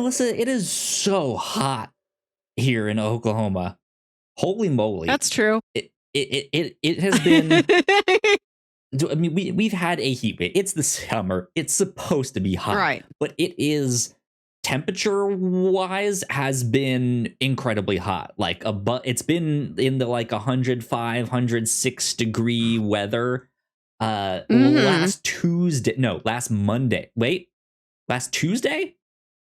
Melissa, it is so hot here in Oklahoma. Holy moly. That's true. It has been. I mean, we've had a heat wave. It's the summer. It's supposed to be hot. Right. But it is, temperature-wise, has been incredibly hot. Like, it's been in the, like, 105, 106 degree weather. Last Monday. Wait. Last Tuesday?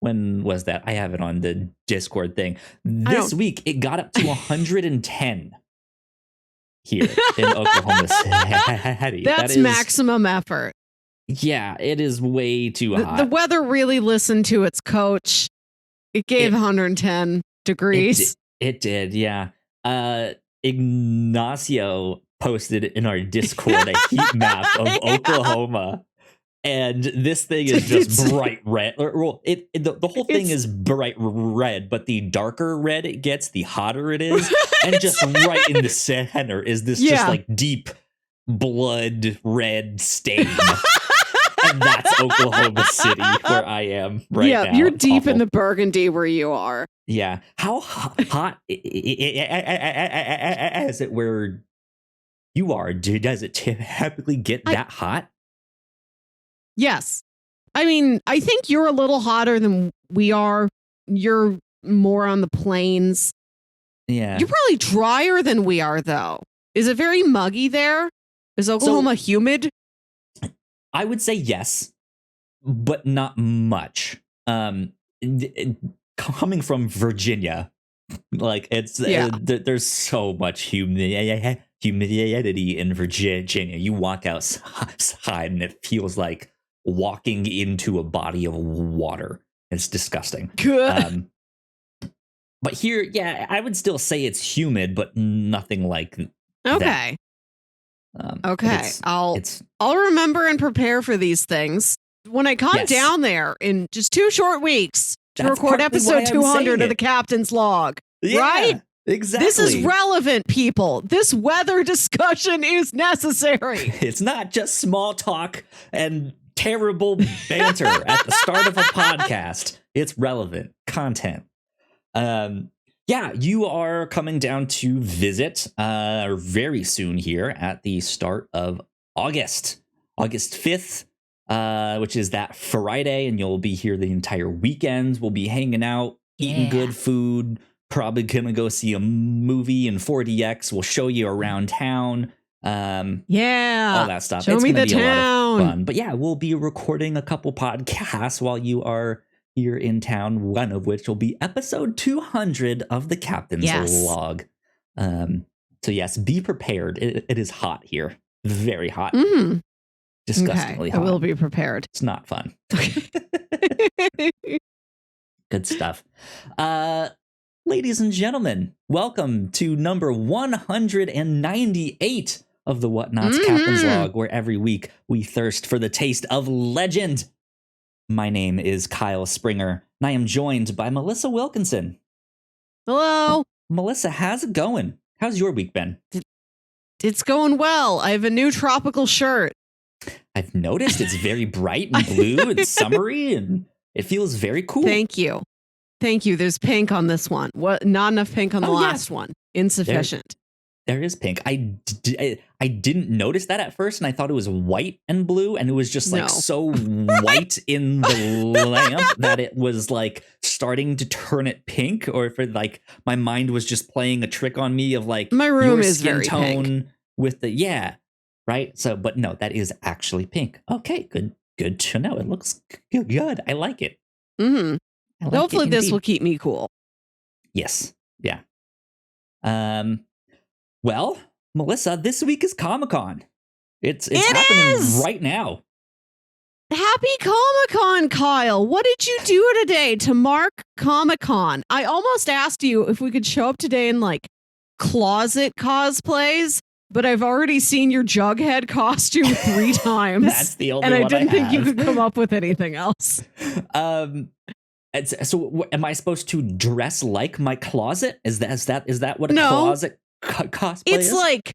When was that? I have it on the Discord thing. This week, it got up to 110 here in Oklahoma City. That's maximum effort. Yeah, it is way too hot. The weather really listened to its coach. It gave 110 degrees. It did, yeah. Ignacio posted in our Discord a heat map of Oklahoma. And this thing is just bright red. The whole thing is bright red, but the darker red it gets, the hotter it is. And just right in the center is this just like deep blood red stain. And that's Oklahoma City, where I am right now. Yeah, you're deep in the burgundy where you are. Yeah. How hot is it where you are? Does it typically get that hot? Yes. I mean, I think you're a little hotter than we are. You're more on the plains. Yeah. You're probably drier than we are, though. Is it very muggy there? Is Oklahoma humid? I would say yes, but not much. Coming from Virginia, like there's so much humidity in Virginia. You walk outside and it feels like walking into a body of water. It's disgusting. But here, I would still say it's humid, but nothing like that. Okay. I'll remember and prepare for these things when I come down there in just 2 short weeks to record episode 200 of the Captain's Log. Yeah, right? Exactly. This is relevant, people. This weather discussion is necessary. It's not just small talk and terrible banter at the start of a podcast. It's relevant content. You are coming down to visit very soon here at the start of August 5th, which is that Friday, and you'll be here the entire weekend. We'll be hanging out, eating good food, probably gonna go see a movie in 4DX. We'll show you around town. All that stuff. Show me the town. A lot of fun. But we'll be recording a couple podcasts while you are here in town, one of which will be episode 200 of the Captain's Log. So yes, be prepared. It is hot here. Very hot. Disgustingly hot. I will be prepared. It's not fun. Good stuff. Ladies and gentlemen, welcome to number 198 of the Whatnauts Captain's Log, where every week we thirst for the taste of legend. My name is Kyle Springer, and I am joined by Melissa Wilkinson. Hello. Melissa, how's it going? How's your week been? It's going well. I have a new tropical shirt. I've noticed it's very bright and blue and summery, and it feels very cool. Thank you. There's pink on this one. What? Not enough pink on the last one. Insufficient. There is pink. I didn't notice that at first, and I thought it was white and blue, and it was just like so white in the lamp that it was like starting to turn it pink, or if it, like my mind was just playing a trick on me of like my room your is skin very tone pink. With the right. So, but no, that is actually pink. Okay, good to know. It looks good. I like it. Hopefully, this will keep me cool. Yes. Yeah. Well, Melissa, this week is Comic-Con. It's happening right now. Happy Comic-Con, Kyle. What did you do today to mark Comic-Con? I almost asked you if we could show up today in like closet cosplays, but I've already seen your Jughead costume 3 times. That's the only one I And I didn't think you could come up with anything else. So am I supposed to dress like my closet? Is that what a closet cosplay is? It's like,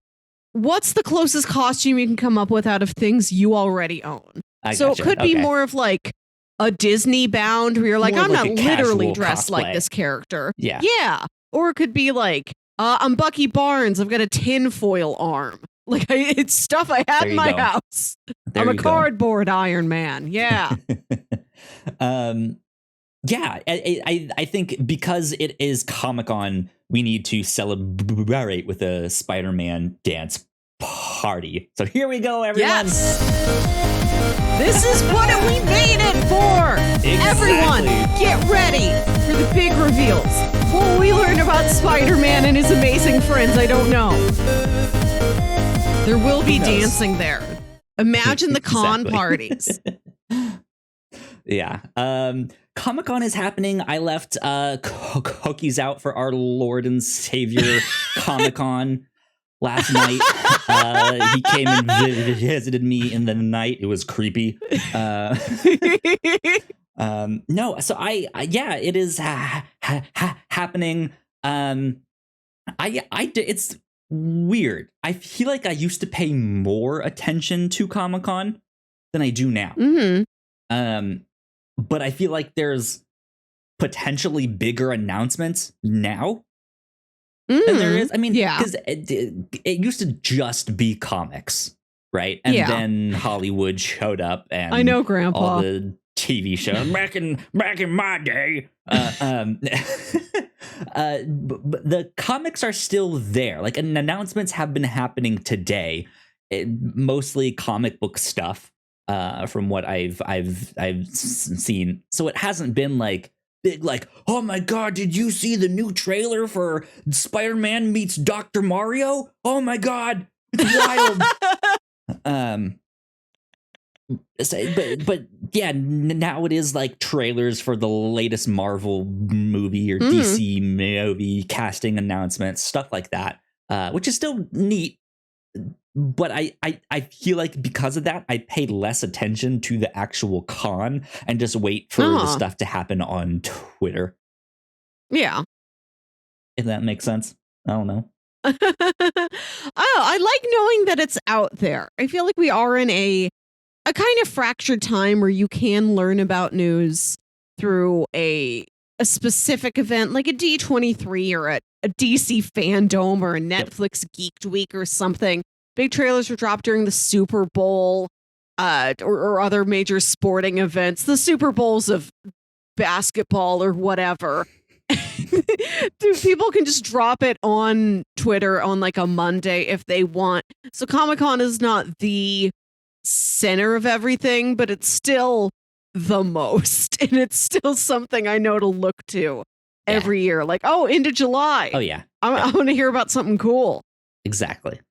what's the closest costume you can come up with out of things you already own? So it could be more of like a Disney bound where you're like, More I'm like not a literally casual dressed like cosplay. this character. Yeah. Yeah. Or it could be like, I'm Bucky Barnes. I've got a tinfoil arm. Like it's stuff I had There in you my go. house. There I'm a you go. cardboard Iron Man. Yeah. Yeah, I think because it is Comic-Con, we need to celebrate with a Spider-Man dance party. So here we go, everyone. Yes. This is what we made it for. Exactly. Everyone, get ready for the big reveals. What will we learn about Spider-Man and his amazing friends? I don't know. There will be dancing there. Imagine the con parties. Yeah. Comic-Con is happening. I left cookies out for our Lord and Savior Comic-Con last night. He came and visited me in the night. It was creepy. No, so I yeah, it is happening. It's weird. I feel like I used to pay more attention to Comic-Con than I do now. Mm-hmm. But I feel like there's potentially bigger announcements now than there is. I mean, because it used to just be comics, right? And then Hollywood showed up, and I know, Grandpa. All the TV shows back in my day. But the comics are still there. Like, and announcements have been happening today, mostly comic book stuff. From what I've seen, so it hasn't been like big, like, oh my god, did you see the new trailer for Spider-Man meets Dr. Mario? Oh my god, it's wild. But yeah, now it is like trailers for the latest Marvel movie or DC movie, casting announcements, stuff like that, which is still neat. But I feel like because of that, I pay less attention to the actual con and just wait for the stuff to happen on Twitter. Yeah. If that makes sense. I don't know. I like knowing that it's out there. I feel like we are in a kind of fractured time where you can learn about news through a specific event like a D23 or a DC Fandom or a Netflix Geeked Week or something. Big trailers were dropped during the Super Bowl or other major sporting events, the Super Bowls of basketball or whatever. Dude, people can just drop it on Twitter on like a Monday if they want. So Comic-Con is not the center of everything, but it's still the most. And it's still something I know to look to every year. Like, oh, into July. Oh, yeah. I want to hear about something cool. Exactly.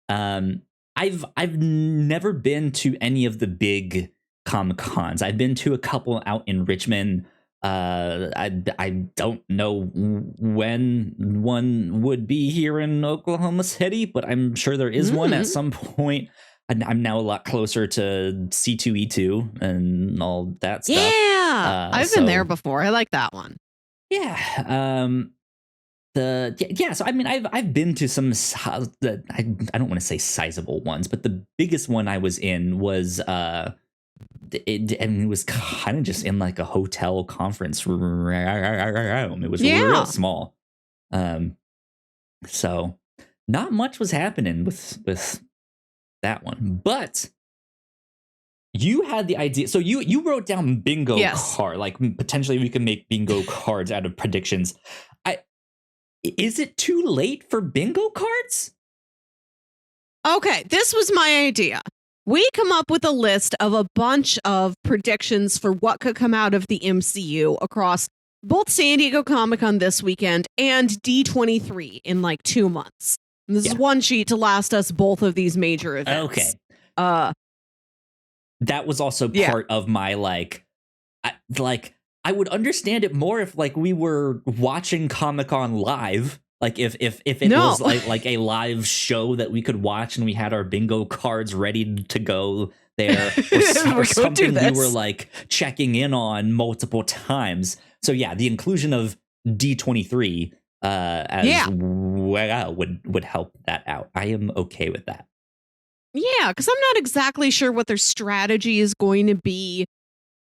I've never been to any of the big Comic-Cons. I've been to a couple out in Richmond. I don't know when one would be here in Oklahoma City, but I'm sure there is one at some point. I'm now a lot closer to C2E2 and all that stuff. Yeah, I've been there before. I like that one. Yeah. So I mean, I've been to some I don't want to say sizable ones, but the biggest one I was in was it was kind of just in like a hotel conference room. It was real small. So not much was happening with that one, but you had the idea. So you wrote down bingo card, like potentially we can make bingo cards out of predictions. Is it too late for bingo cards? Okay, this was my idea. We come up with a list of a bunch of predictions for what could come out of the MCU across both San Diego Comic-Con this weekend and D23 in like 2 months. And this is one sheet to last us both of these major events. Okay. That was also part of my I would understand it more if like we were watching Comic-Con live, like if it was like a live show that we could watch and we had our bingo cards ready to go there, or something we were like checking in on multiple times. So yeah, the inclusion of D23 as well would help that out. I am okay with that. Yeah, because I'm not exactly sure what their strategy is going to be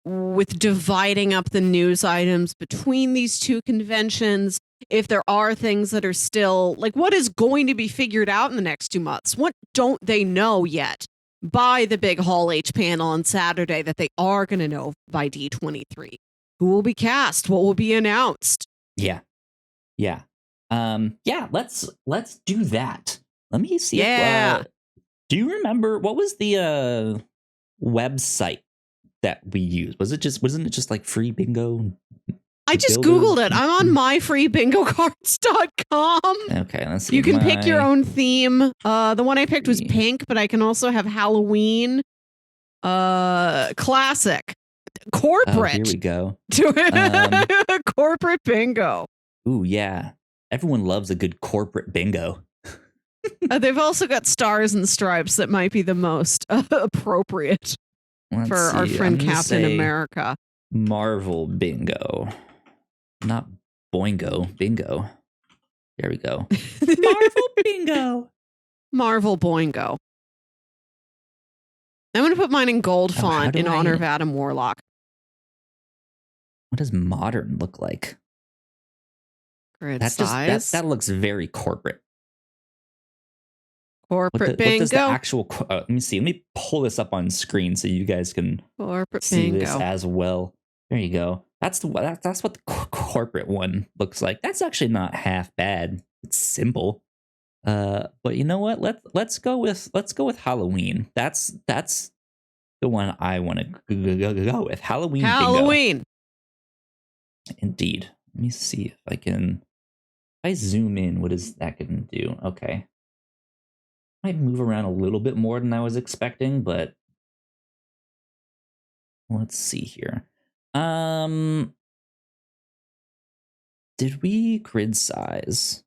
with dividing up the news items between these two conventions. If there are things that are still like, what is going to be figured out in the next 2 months? What don't they know yet by the big Hall H panel on Saturday that they are going to know by D23? Who will be cast? What will be announced? Yeah. Let's do that. Let me see. Yeah. Do you remember what was the website that we used? Wasn't it just like free bingo? I just Googled it. I'm on myfreebingocards.com. Okay, let's see. You can pick your own theme. The one I picked was pink, but I can also have Halloween, classic, corporate. Here we go. Corporate bingo. Ooh, yeah. Everyone loves a good corporate bingo. They've also got stars and stripes that might be the most appropriate for our friend Captain America. Marvel bingo. Not boingo, bingo. There we go. Marvel bingo. Marvel boingo. I'm going to put mine in gold font in honor of Adam Warlock. What does modern look like? Grid size. That looks very corporate. Corporate bingo. What does the actual? Let me see. Let me pull this up on screen so you guys can see this as well. There you go. That's what the corporate one looks like. That's actually not half bad. It's simple. But you know what? Let's go with Halloween. That's the one I want to go with. Halloween. Bingo. Indeed. Let me see if I can. If I zoom in, what is that going to do? Okay. Might move around a little bit more than I was expecting, but let's see here. Did we grid size?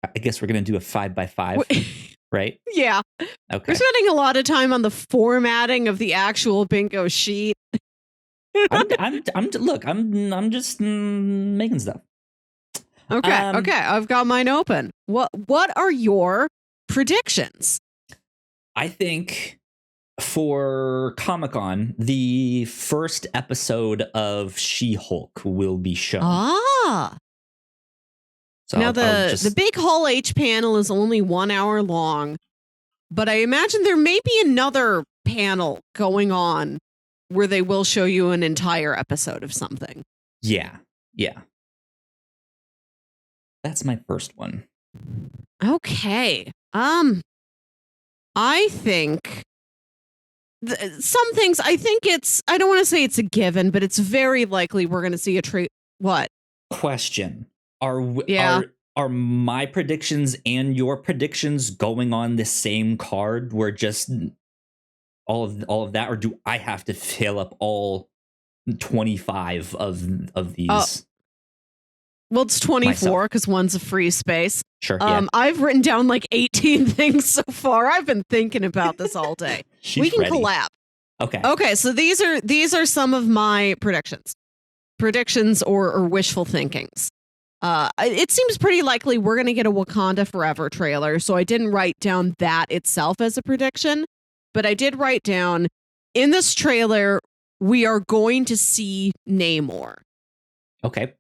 I guess we're gonna do a 5x5, right? Yeah. Okay. We're spending a lot of time on the formatting of the actual bingo sheet. I'm just making stuff. Okay. I've got mine open. What are your predictions? I think for Comic-Con, the first episode of She-Hulk will be shown. So now the big Hall H panel is only 1 hour long, but I imagine there may be another panel going on where they will show you an entire episode of something. Yeah. That's my first one. Okay. I think some things, I think I don't want to say it's a given, but it's very likely we're going to see what? Question. Are my predictions and your predictions going on the same card? We're just all of that, or do I have to fill up all 25 of these? Well, it's 24 because one's a free space. Sure. Yeah. I've written down like 18 things so far. I've been thinking about this all day. We can collab. Okay. So these are some of my predictions or wishful thinkings. It seems pretty likely we're going to get a Wakanda Forever trailer. So I didn't write down that itself as a prediction, but I did write down in this trailer, we are going to see Namor. Okay.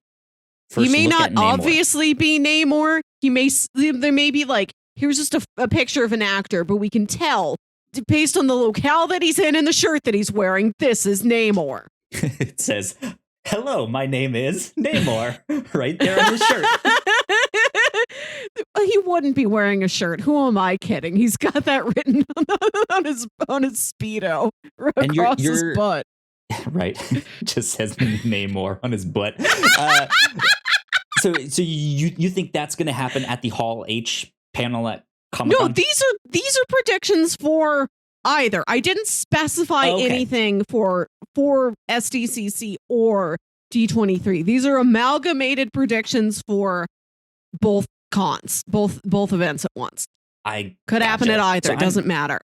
He may not obviously be Namor. There may be like, here's just a picture of an actor, but we can tell based on the locale that he's in and the shirt that he's wearing, this is Namor. It says, "Hello, my name is Namor," right there on the shirt. He wouldn't be wearing a shirt. Who am I kidding? He's got that written on his Speedo across his butt. Right. Just says Namor on his butt. So you think that's going to happen at the Hall H panel at Comic-Con? No, these are predictions for either. I didn't specify anything for SDCC or D23. These are amalgamated predictions for both cons, both events at once. Could happen at either. It doesn't matter.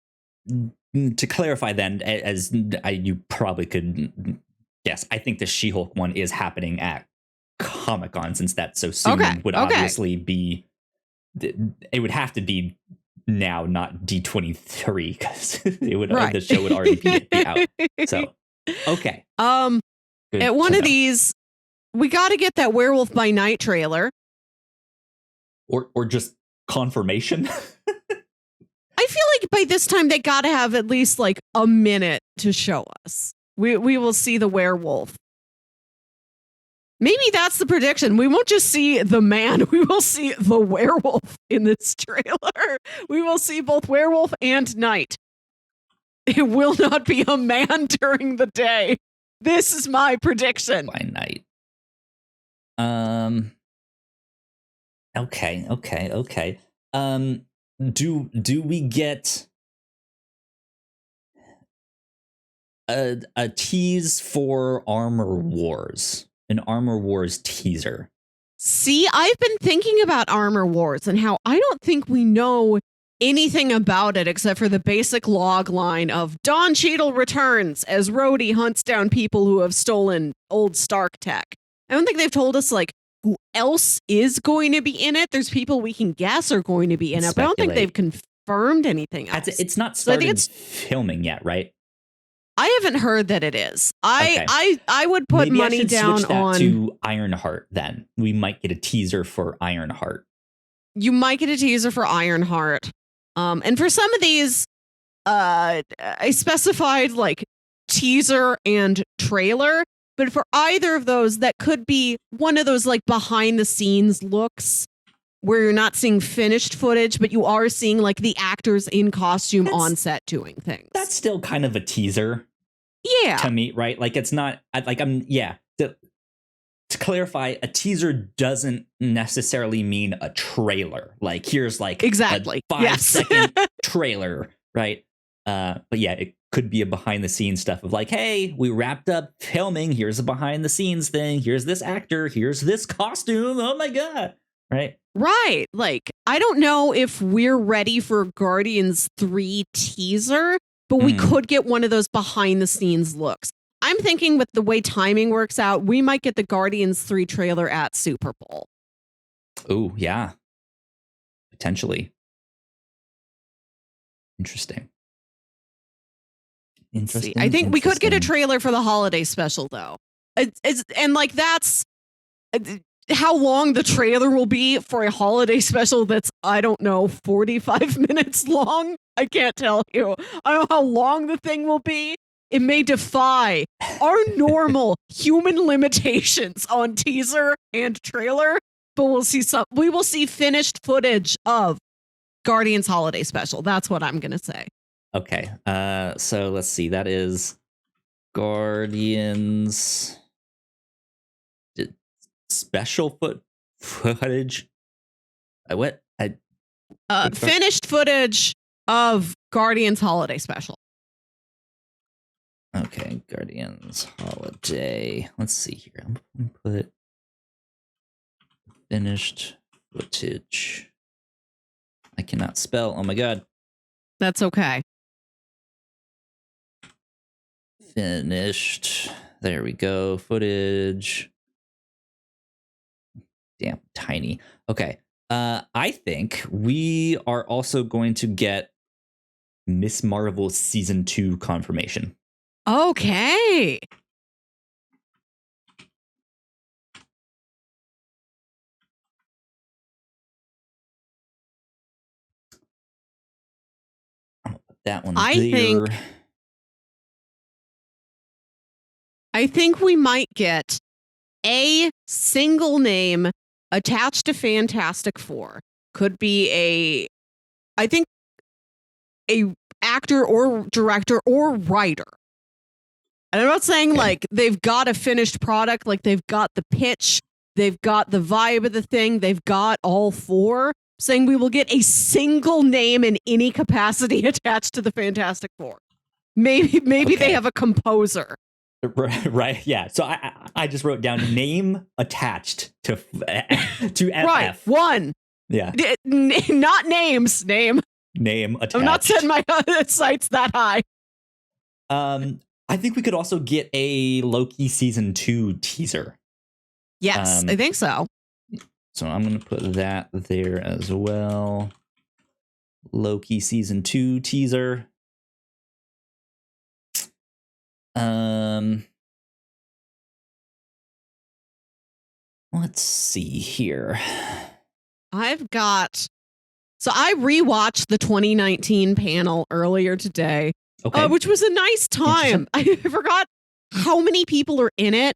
To clarify then, as you probably could guess, I think the She-Hulk one is happening at Comic-Con, since that's so soon. Would obviously be, it would have to be now, not D23, because the show would already be out. So okay. Good At one to of know. these, we got to get that Werewolf by Night trailer. Or just confirmation. I feel like by this time they got to have at least like a minute to show us. We will see the werewolf. Maybe that's the prediction. We won't just see the man. We will see the werewolf in this trailer. We will see both werewolf and night. It will not be a man during the day. This is my prediction. By night. Okay. Do we get a tease for Armor Wars? An Armor Wars teaser. See, I've been thinking about Armor Wars and how I don't think we know anything about it except for the basic log line of Don Cheadle returns as Rhodey hunts down people who have stolen old Stark tech. I don't think they've told us like who else is going to be in it. There's people we can guess are going to be in it, but I don't think they've confirmed anything else. It's not started filming yet, right? I haven't heard that it is. I would put Maybe money I should down switch that on to Ironheart. Then we might get a teaser for Ironheart. You might get a teaser for Ironheart. And for some of these, I specified like teaser and trailer. But for either of those, that could be one of those like behind the scenes looks where you're not seeing finished footage, but you are seeing like the actors in costume on set doing things. That's still kind of a teaser. Yeah. To me, right? Like it's not like to clarify, a teaser doesn't necessarily mean a trailer. Like here's like exactly a 5-second trailer, right? But yeah, it could be a behind the scenes stuff of like, hey, we wrapped up filming. Here's a behind the scenes thing. Here's this actor. Here's this costume. Oh my God. Right. Right. Like, I don't know if we're ready for Guardians 3 teaser, but we could get one of those behind the scenes looks. I'm thinking with the way timing works out, we might get the Guardians 3 trailer at Super Bowl. Oh, yeah. Potentially. Interesting. See, I think we could get a trailer for the holiday special, though. And like that's how long the trailer will be for a holiday special that's, I don't know, 45 minutes long. I can't tell you. I don't know how long the thing will be. It may defy our normal human limitations on teaser and trailer, but we will see finished footage of Guardians holiday special. That's what I'm going to say. Okay. So let's see. That is Guardians special footage. Finished footage of Guardians holiday special. Okay, Guardians holiday. Let's see here. I'm gonna put finished footage. I cannot spell. Oh my God. That's okay. Finished. There we go. Footage. Damn, tiny. Okay. I think we are also going to get Miss Marvel season 2 confirmation. Okay. I'll put that one I there. think we might get a single name attached to Fantastic Four. Could be I think a actor or director or writer. And I'm not saying like they've got a finished product, like they've got the pitch, they've got the vibe of the thing, they've got all four. I'm saying we will get a single name in any capacity attached to the Fantastic Four. Maybe they have a composer. Right, yeah. So I just wrote down name attached to FF. Right, one. Yeah. Not names, name. Name attached. I'm not setting my sights that high. I think we could also get a Loki season 2 teaser. Yes, I think so. So I'm going to put that there as well. Loki season 2 teaser. Let's see here. I've got. So I rewatched the 2019 panel earlier today, Okay. which was a nice time. I forgot how many people are in it.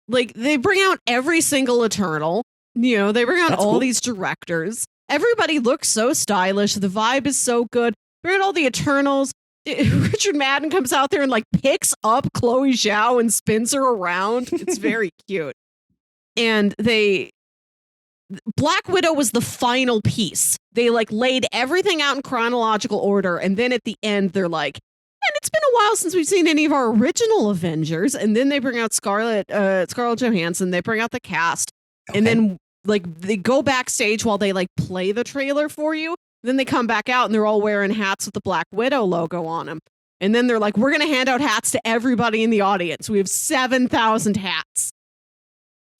Like, they bring out every single Eternal. You know, they bring out That's all cool. these directors. Everybody looks so stylish. The vibe is so good. Bring out all the Eternals. Richard Madden comes out there and like picks up Chloe Zhao and spins her around. It's very cute. And Black Widow was the final piece. They like laid everything out in chronological order, and then at the end they're like, and it's been a while since we've seen any of our original Avengers. And then they bring out Scarlett Johansson. They bring out the cast, and then like they go backstage while they like play the trailer for you. Then they come back out and they're all wearing hats with the Black Widow logo on them. And then they're like, we're going to hand out hats to everybody in the audience. We have 7,000 hats.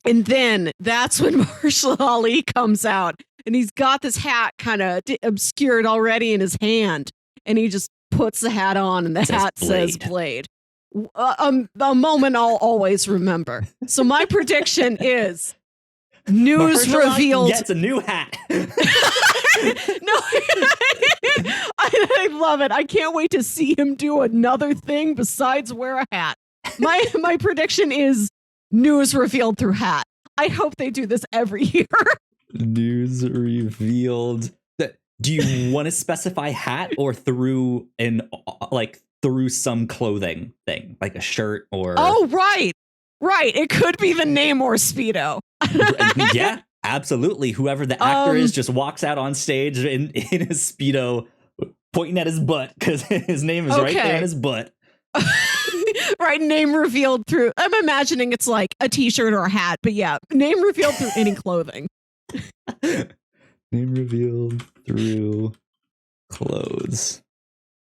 And then that's when Marshall Ali comes out, and he's got this hat kind of obscured already in his hand, and he just puts the hat on, and the hat says Blade. A moment I'll always remember. So my prediction is news revealed. Gets a new hat. No, I love it. I can't wait to see him do another thing besides wear a hat. My prediction is news revealed through hat. I hope they do this every year. News revealed. Do you want to specify hat or through through some clothing thing, like a shirt or? Oh, right. It could be the Namor Speedo. Yeah, absolutely. Whoever the actor is just walks out on stage in his Speedo, pointing at his butt because his name is right there in his butt. Right, name revealed through. I'm imagining it's like a t-shirt or a hat, but yeah, name revealed through any clothing. Name revealed through clothes.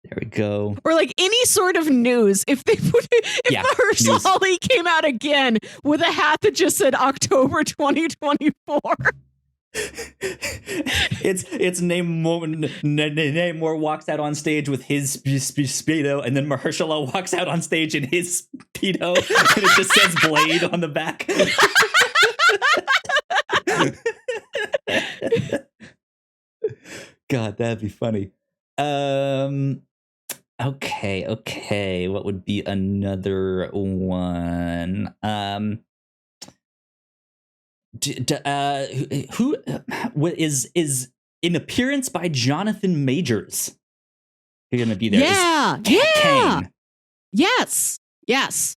There we go. Or like any sort of news. If Mahershala Ali came out again with a hat that just said October 2024. It's Namor walks out on stage with his Speedo, and then Mahershala walks out on stage in his Speedo, and it just says Blade on the back. God, that'd be funny. Okay. What would be another one? Who is an appearance by Jonathan Majors? You're gonna be there. Yeah. Kang. Yes. Let's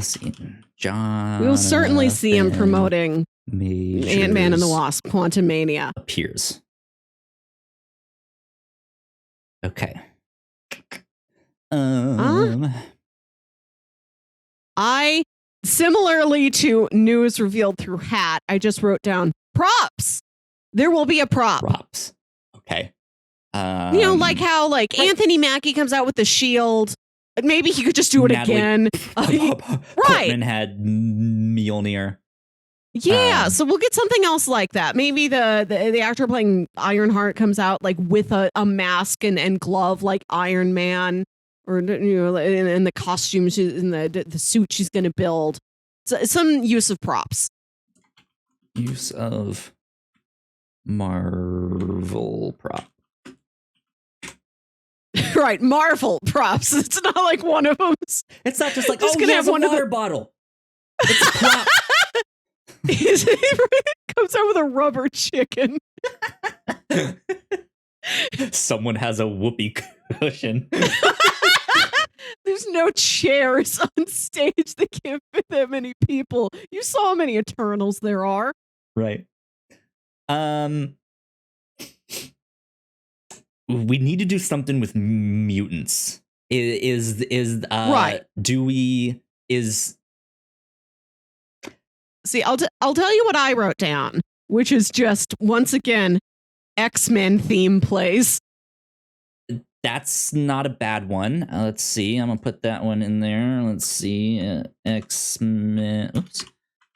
see. John. We'll certainly see him promoting Majors Ant-Man and the Wasp: Quantumania. Appears. Okay. I, similarly to news revealed through hat, I just wrote down props. There will be a prop. Props. Okay. Like how Anthony Mackie comes out with the shield. Maybe he could just do it again. Right. Portman had Mjolnir. Yeah, so we'll get something else like that. Maybe the actor playing Ironheart comes out like with a mask and glove like Iron Man, or in the costume, in the suit she's going to build. So some use of props. Use of Marvel prop. Right, Marvel props. It's not like one of them. It's not just like, oh, he has a water bottle. It's a prop. He comes out with a rubber chicken. Someone has a whoopee cushion. There's no chairs on stage that can't fit that many people. You saw how many Eternals there are. Right. We need to do something with mutants. Right. See, I'll tell you what I wrote down, which is just, once again, X-Men theme plays. That's not a bad one. Let's see. I'm going to put that one in there. Let's see. X-Men. Oops.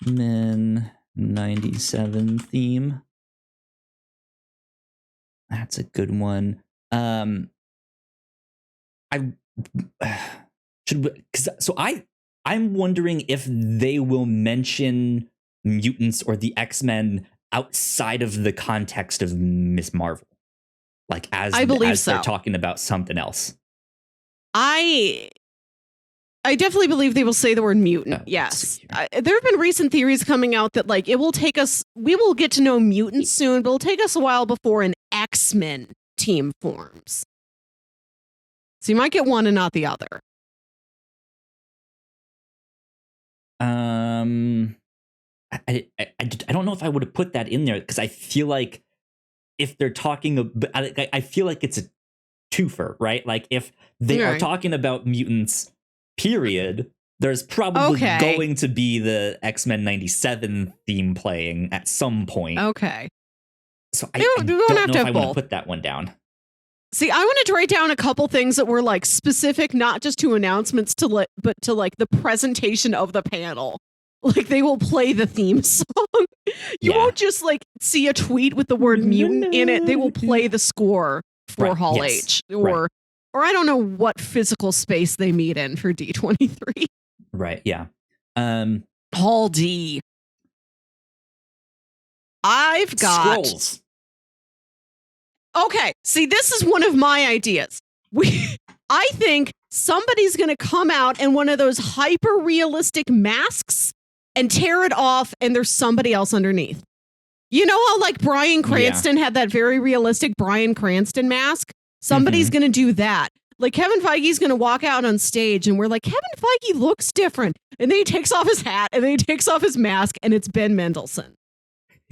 Men 97 theme. That's a good one. I'm wondering if they will mention mutants or the X-Men outside of the context of Miss Marvel. Like I believe they're talking about something else. I definitely believe they will say the word mutant. Yes. There have been recent theories coming out that like it will take us, we will get to know mutants soon, but it'll take us a while before an X-Men team forms. So you might get one and not the other. I don't know if I would have put that in there because I feel like if they're talking, I feel like it's a twofer, right? Like if they are talking about mutants, period, there's probably going to be the X-Men 97 theme playing at some point. Okay. So I don't know if I want to put that one down. See, I wanted to write down a couple things that were like specific, not just to announcements, but to like the presentation of the panel. Like they will play the theme song. You won't just like see a tweet with the word mutant in it. They will play the score for Hall H or I don't know what physical space they meet in for D23. Right. Yeah. Hall D. I've got Scrolls. Okay, see, this is one of my ideas. I think somebody's going to come out in one of those hyper-realistic masks and tear it off, and there's somebody else underneath. You know how, like, Bryan Cranston had that very realistic Bryan Cranston mask? Somebody's going to do that. Like, Kevin Feige's going to walk out on stage, and we're like, Kevin Feige looks different. And then he takes off his hat, and then he takes off his mask, and it's Ben Mendelsohn.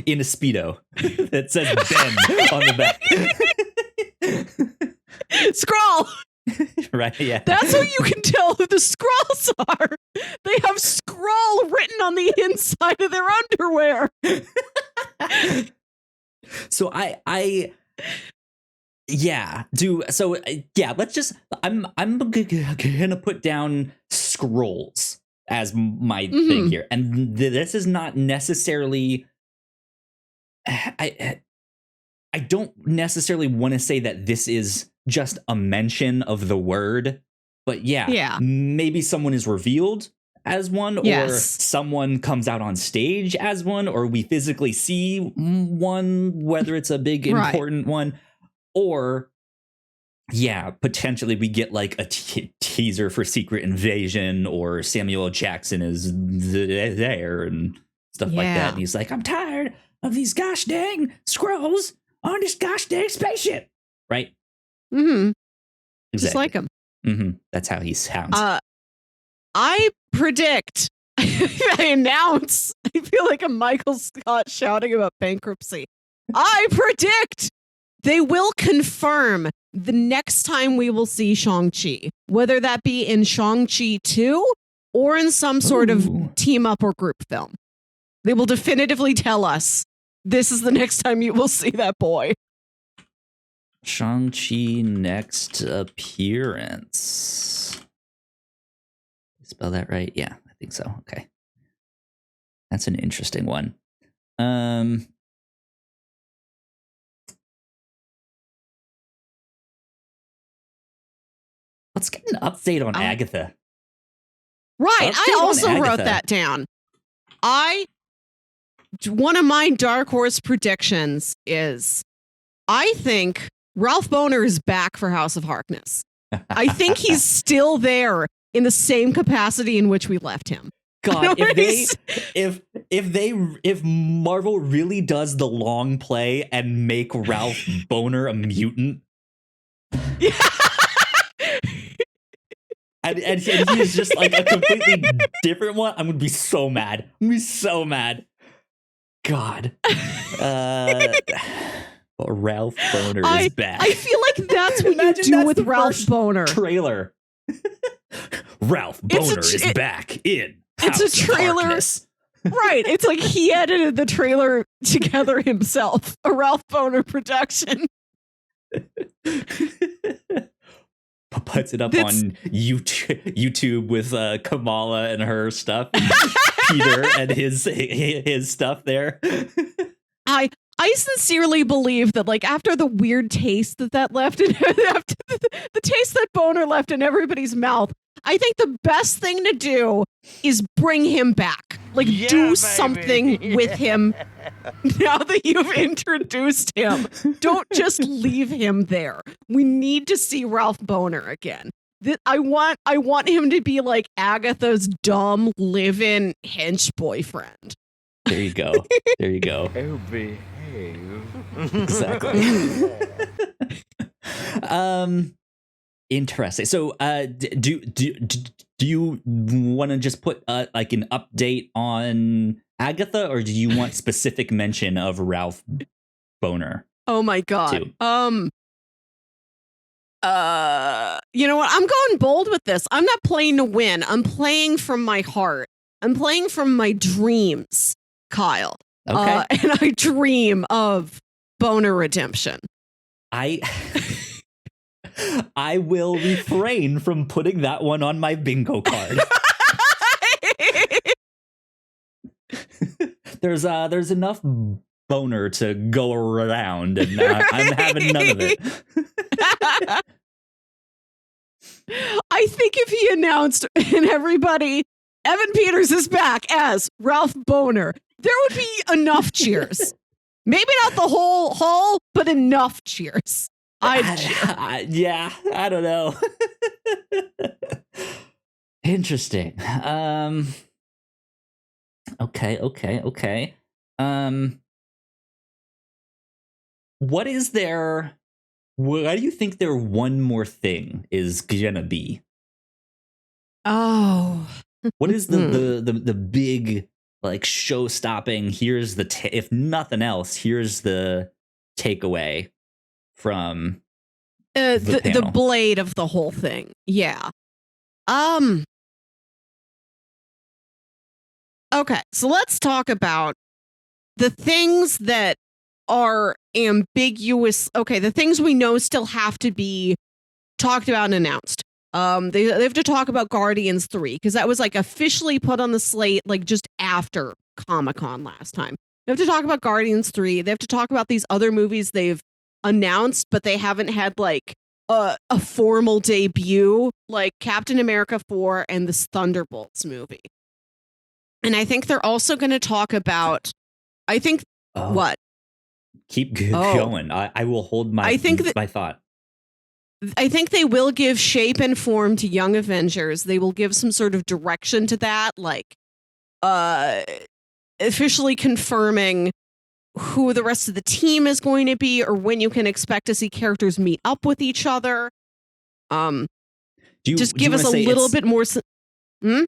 In a Speedo that says Ben on the back. Skrull! Right, yeah. That's how you can tell who the Skrulls are. They have Skrull written on the inside of their underwear. So let's just, I'm gonna put down Skrulls as my thing here. And this is not necessarily, I don't necessarily want to say that this is just a mention of the word, but maybe someone is revealed as one, or someone comes out on stage as one, or we physically see one, whether it's a big important one, or potentially we get like a teaser for Secret Invasion, or Samuel L. Jackson is there and stuff like that, and he's like, I'm tired of these gosh dang Skrulls on this gosh dang spaceship, right? Exactly. Just Exactly. like him. That's how he sounds. I predict, I announce, I feel like a Michael Scott shouting about bankruptcy. I predict they will confirm the next time we will see Shang-Chi, whether that be in Shang-Chi 2 or in some sort of team up or group film. They will definitively tell us this is the next time you will see that boy. Shang-Chi next appearance. Spell that right? Yeah, I think so. Okay. That's an interesting one. Let's get an update on Agatha. Right. I also wrote that down. One of my dark horse predictions is I think Ralph Bohner is back for House of Harkness. I think he's still there in the same capacity in which we left him. God, if Marvel really does the long play and make Ralph Bohner a mutant, and he's just like a completely different one, I'm gonna be so mad. I'm gonna be so mad. God. Ralph Bohner is back. I feel like that's what you do with Ralph Bohner. Trailer. Ralph Bohner is back in House It's a trailer. Of Harkness. Right. It's like he edited the trailer together himself. A Ralph Bohner production. Puts it up on YouTube with Kamala and her stuff. Peter and his stuff there. I sincerely believe that, like, after the weird taste that left, and after the taste that Bohner left in everybody's mouth, I think the best thing to do is bring him back. Like, do something with him now that you've introduced him. Don't just leave him there. We need to see Ralph Boner again. I want him to be like Agatha's dumb live-in hench boyfriend. There you go. There you go. Oh, behave. Exactly. Interesting. So, do you want to just put like an update on Agatha, or do you want specific mention of Ralph Boner? Oh my god. Too? You know what? I'm going bold with this. I'm not playing to win. I'm playing from my heart. I'm playing from my dreams, Kyle. Okay. And I dream of Boner redemption. I will refrain from putting that one on my bingo card. There's enough boner to go around, and I'm having none of it. I think if he announced and everybody, Evan Peters is back as Ralph Boner, there would be enough cheers. Maybe not the whole hall, but enough cheers. Yeah, I don't know. Interesting. Okay. What is there? What do you think their one more thing is gonna be? Oh, what is the big like show stopping? Here's the if nothing else, here's the takeaway from the blade of the whole thing. Yeah. Okay, so let's talk about the things that are ambiguous. Okay, the things we know still have to be talked about and announced. They have to talk about Guardians 3 because that was like officially put on the slate like just after Comic-Con last time. They have to talk about Guardians 3. They have to talk about these other movies they've announced, but they haven't had like a formal debut, like Captain America 4 and this Thunderbolts movie. And I think they're also going to talk about, what? Keep going. I will hold my my thought. I think they will give shape and form to Young Avengers. They will give some sort of direction to that, like officially confirming who the rest of the team is going to be or when you can expect to see characters meet up with each other. Just give us a little bit more. Well,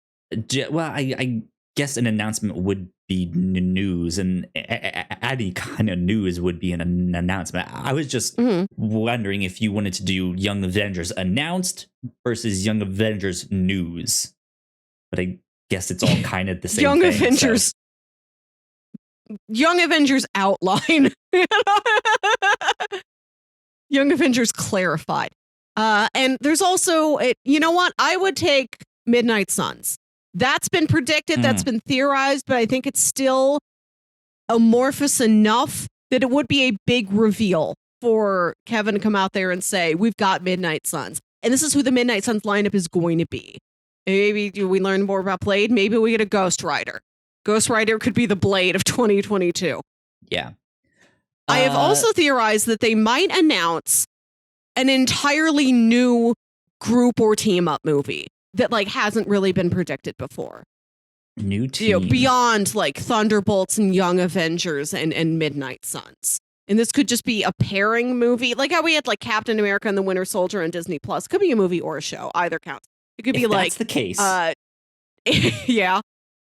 I guess an announcement would be news, and any kind of news would be an announcement. I was just wondering if you wanted to do Young Avengers announced versus Young Avengers news, but I guess it's all kind of the same Young thing. Avengers. Young Avengers outline. Young Avengers clarified. And there's also, you know what? I would take Midnight Suns. That's been predicted. That's been theorized, but I think it's still amorphous enough that it would be a big reveal for Kevin to come out there and say, we've got Midnight Suns. And this is who the Midnight Suns lineup is going to be. Maybe we learn more about Blade. Maybe we get a Ghost Rider. Ghost Rider could be the Blade of 2022. Yeah. I have also theorized that they might announce an entirely new group or team up movie that like hasn't really been predicted before. New team. You know, beyond like Thunderbolts and Young Avengers and Midnight Suns. And this could just be a pairing movie. Like how we had like Captain America and the Winter Soldier on Disney Plus. Could be a movie or a show. Either counts. It could be like that's the case. Yeah.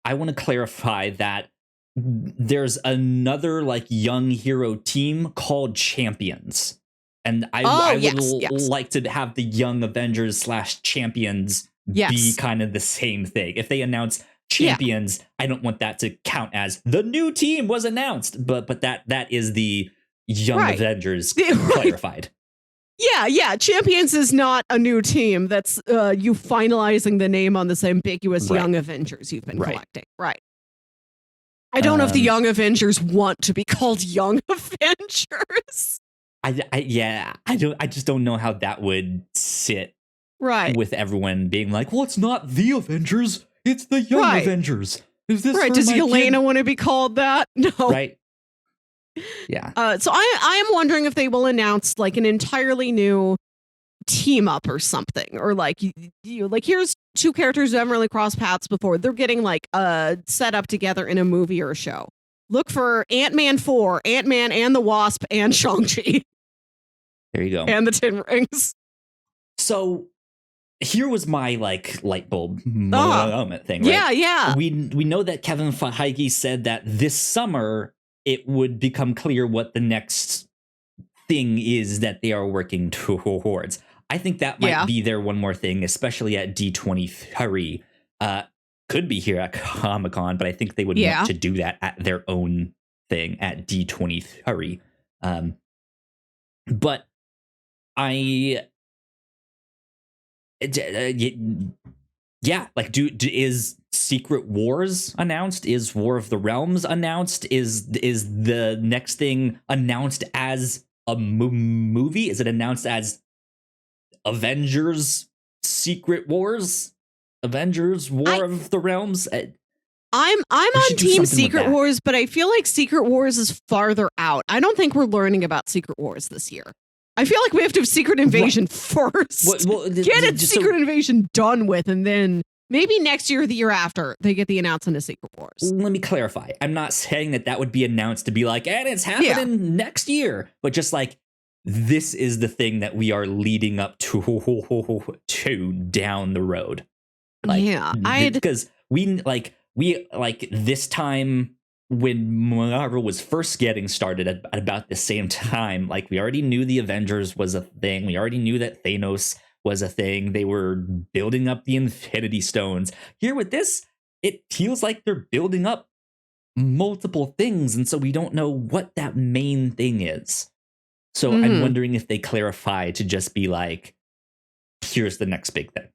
I want to clarify that there's another like young hero team called Champions. And I would like to have the Young Avengers / Champions be kind of the same thing. If they announce Champions, I don't want that to count as the new team was announced, but that is the Young Avengers clarified. Yeah. Champions is not a new team. That's you finalizing the name on this ambiguous Young Avengers you've been collecting. Right. I don't know if the Young Avengers want to be called Young Avengers. I just don't know how that would sit Right. with everyone being like, well, it's not the Avengers, it's the young Right. Avengers. Is this Right. for Does my Yelena kid? want to be called that? No. Right. Yeah. So I am wondering if they will announce like an entirely new team up or something, or like you like here's two characters who haven't really crossed paths before. They're getting like set up together in a movie or a show. Look for Ant-Man 4, Ant-Man and the Wasp, and Shang-Chi. There you go. And the Ten Rings. So here was my like light bulb moment thing, right? Yeah. We know that Kevin Feige said that this summer it would become clear what the next thing is that they are working towards. I think that might be there one more thing, especially at D23. Could be here at Comic-Con, but I think they would want to do that at their own thing at D23. But like, is Secret Wars announced? Is War of the Realms announced? Is the next thing announced as a movie? Is it announced as Avengers Secret Wars? Avengers War of the Realms? I'm on Team Secret Wars, but I feel like Secret Wars is farther out. I don't think we're learning about Secret Wars this year. I feel like we have to have Secret Invasion first. Get Secret Invasion done with, and then maybe next year or the year after, they get the announcement of Secret Wars. Let me clarify. I'm not saying that would be announced to be like, and it's happening next year, but just like, this is the thing that we are leading up to down the road. Like, because we this time when Marvel was first getting started at about the same time, like we already knew the Avengers was a thing. We already knew that Thanos was a thing. They were building up the Infinity Stones. Here with this, it feels like they're building up multiple things, and so we don't know what that main thing is. So I'm wondering if they clarify to just be like, here's the next big thing.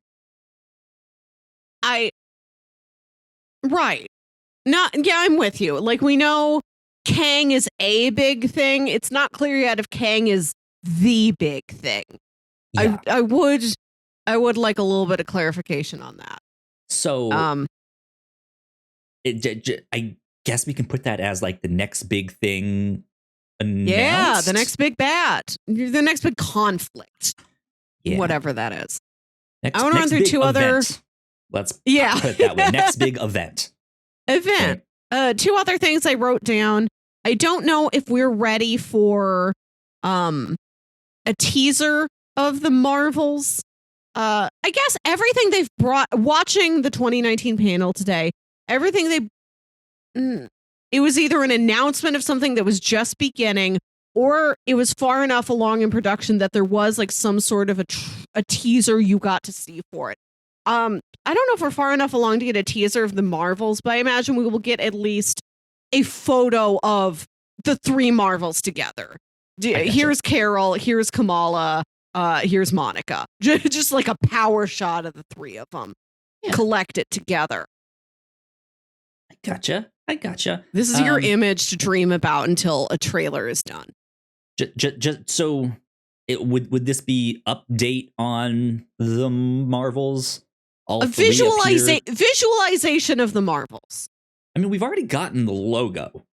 I'm with you. Like, we know Kang is a big thing. It's not clear yet if Kang is the big thing. Yeah. I would like a little bit of clarification on that. So I guess we can put that as like the next big thing announced. Yeah, the next big bat. The next big conflict. Yeah. Whatever that is. I want to run through two other... Let's put it that way. Next big event. Right. Two other things I wrote down. I don't know if we're ready for a teaser of the Marvels. I guess everything they've brought, watching the 2019 panel today, everything it was either an announcement of something that was just beginning, or it was far enough along in production that there was like some sort of a teaser you got to see for it. I don't know if we're far enough along to get a teaser of the Marvels, but I imagine we will get at least a photo of the three Marvels together. Here's Carol, here's Kamala, here's Monica. Just like a power shot of the three of them. Yeah. Collect it together. I gotcha. This is your image to dream about until a trailer is done. So would this be update on the Marvels? A visualization of the Marvels. I mean, we've already gotten the logo.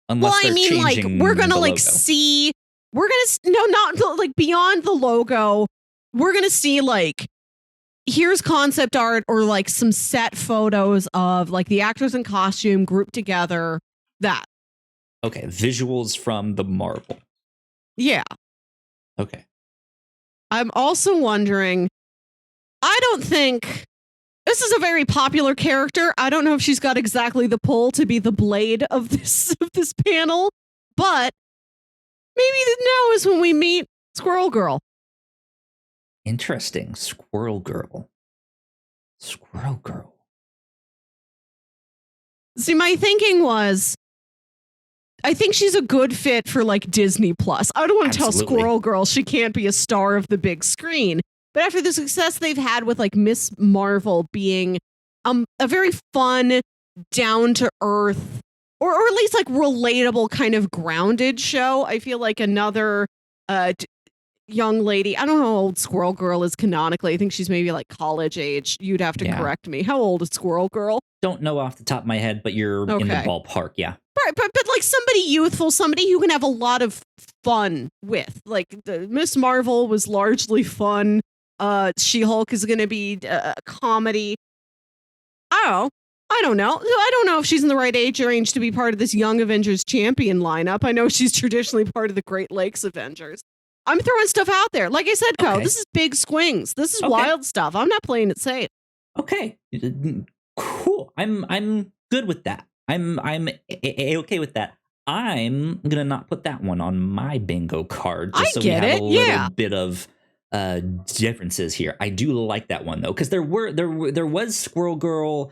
Unless we're gonna like see. We're gonna not like beyond the logo. We're gonna see like, here's concept art or like some set photos of like the actors in costume grouped together. That. Okay, visuals from the Marvel. Yeah. Okay. I'm also wondering. I don't think this is a very popular character. I don't know if she's got exactly the pull to be the Blade of this panel, but maybe now is when we meet Squirrel Girl. Interesting. Squirrel Girl. See, my thinking was, I think she's a good fit for like Disney Plus. I don't want to tell Squirrel Girl she can't be a star of the big screen. But after the success they've had with like Miss Marvel being a very fun, down to earth, or at least like relatable kind of grounded show, I feel like another young lady. I don't know how old Squirrel Girl is canonically. I think she's maybe like college age. You'd have to correct me. How old is Squirrel Girl? Don't know off the top of my head, but you're in the ballpark. Yeah. Right, but like somebody youthful, somebody who can have a lot of fun with. Like Miss Marvel was largely fun. She-Hulk is going to be a comedy. I don't know. I don't know if she's in the right age range to be part of this Young Avengers champion lineup. I know she's traditionally part of the Great Lakes Avengers. I'm throwing stuff out there. Like I said, Co, this is big swings. This is wild stuff. I'm not playing it safe. Okay. Cool. I'm good with that. I'm okay with that. I'm gonna not put that one on my bingo card just so we have a little bit of differences here. I do like that one though, because there was Squirrel Girl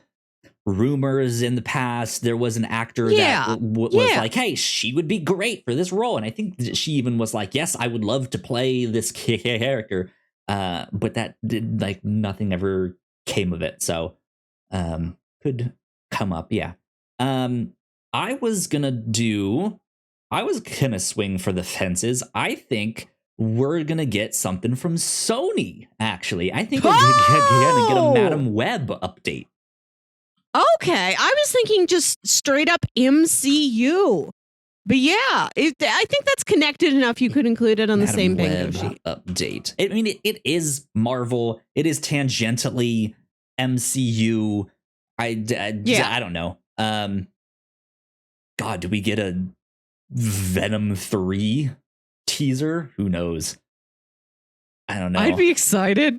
rumors in the past. There was an actor that was like, hey, she would be great for this role, and I think she even was like, yes, I would love to play this character, but that did, like, nothing ever came of it. So could come up. I was gonna swing for the fences. I think we're gonna get something from Sony. Actually, I think we're gonna get a Madam Web update. Okay, I was thinking just straight up MCU, but I think that's connected enough. You could include it on the same bingo sheet. Update. I mean, it is Marvel. It is tangentially MCU. I don't know. God, do we get a Venom 3 teaser? Who knows? I don't know. I'd be excited.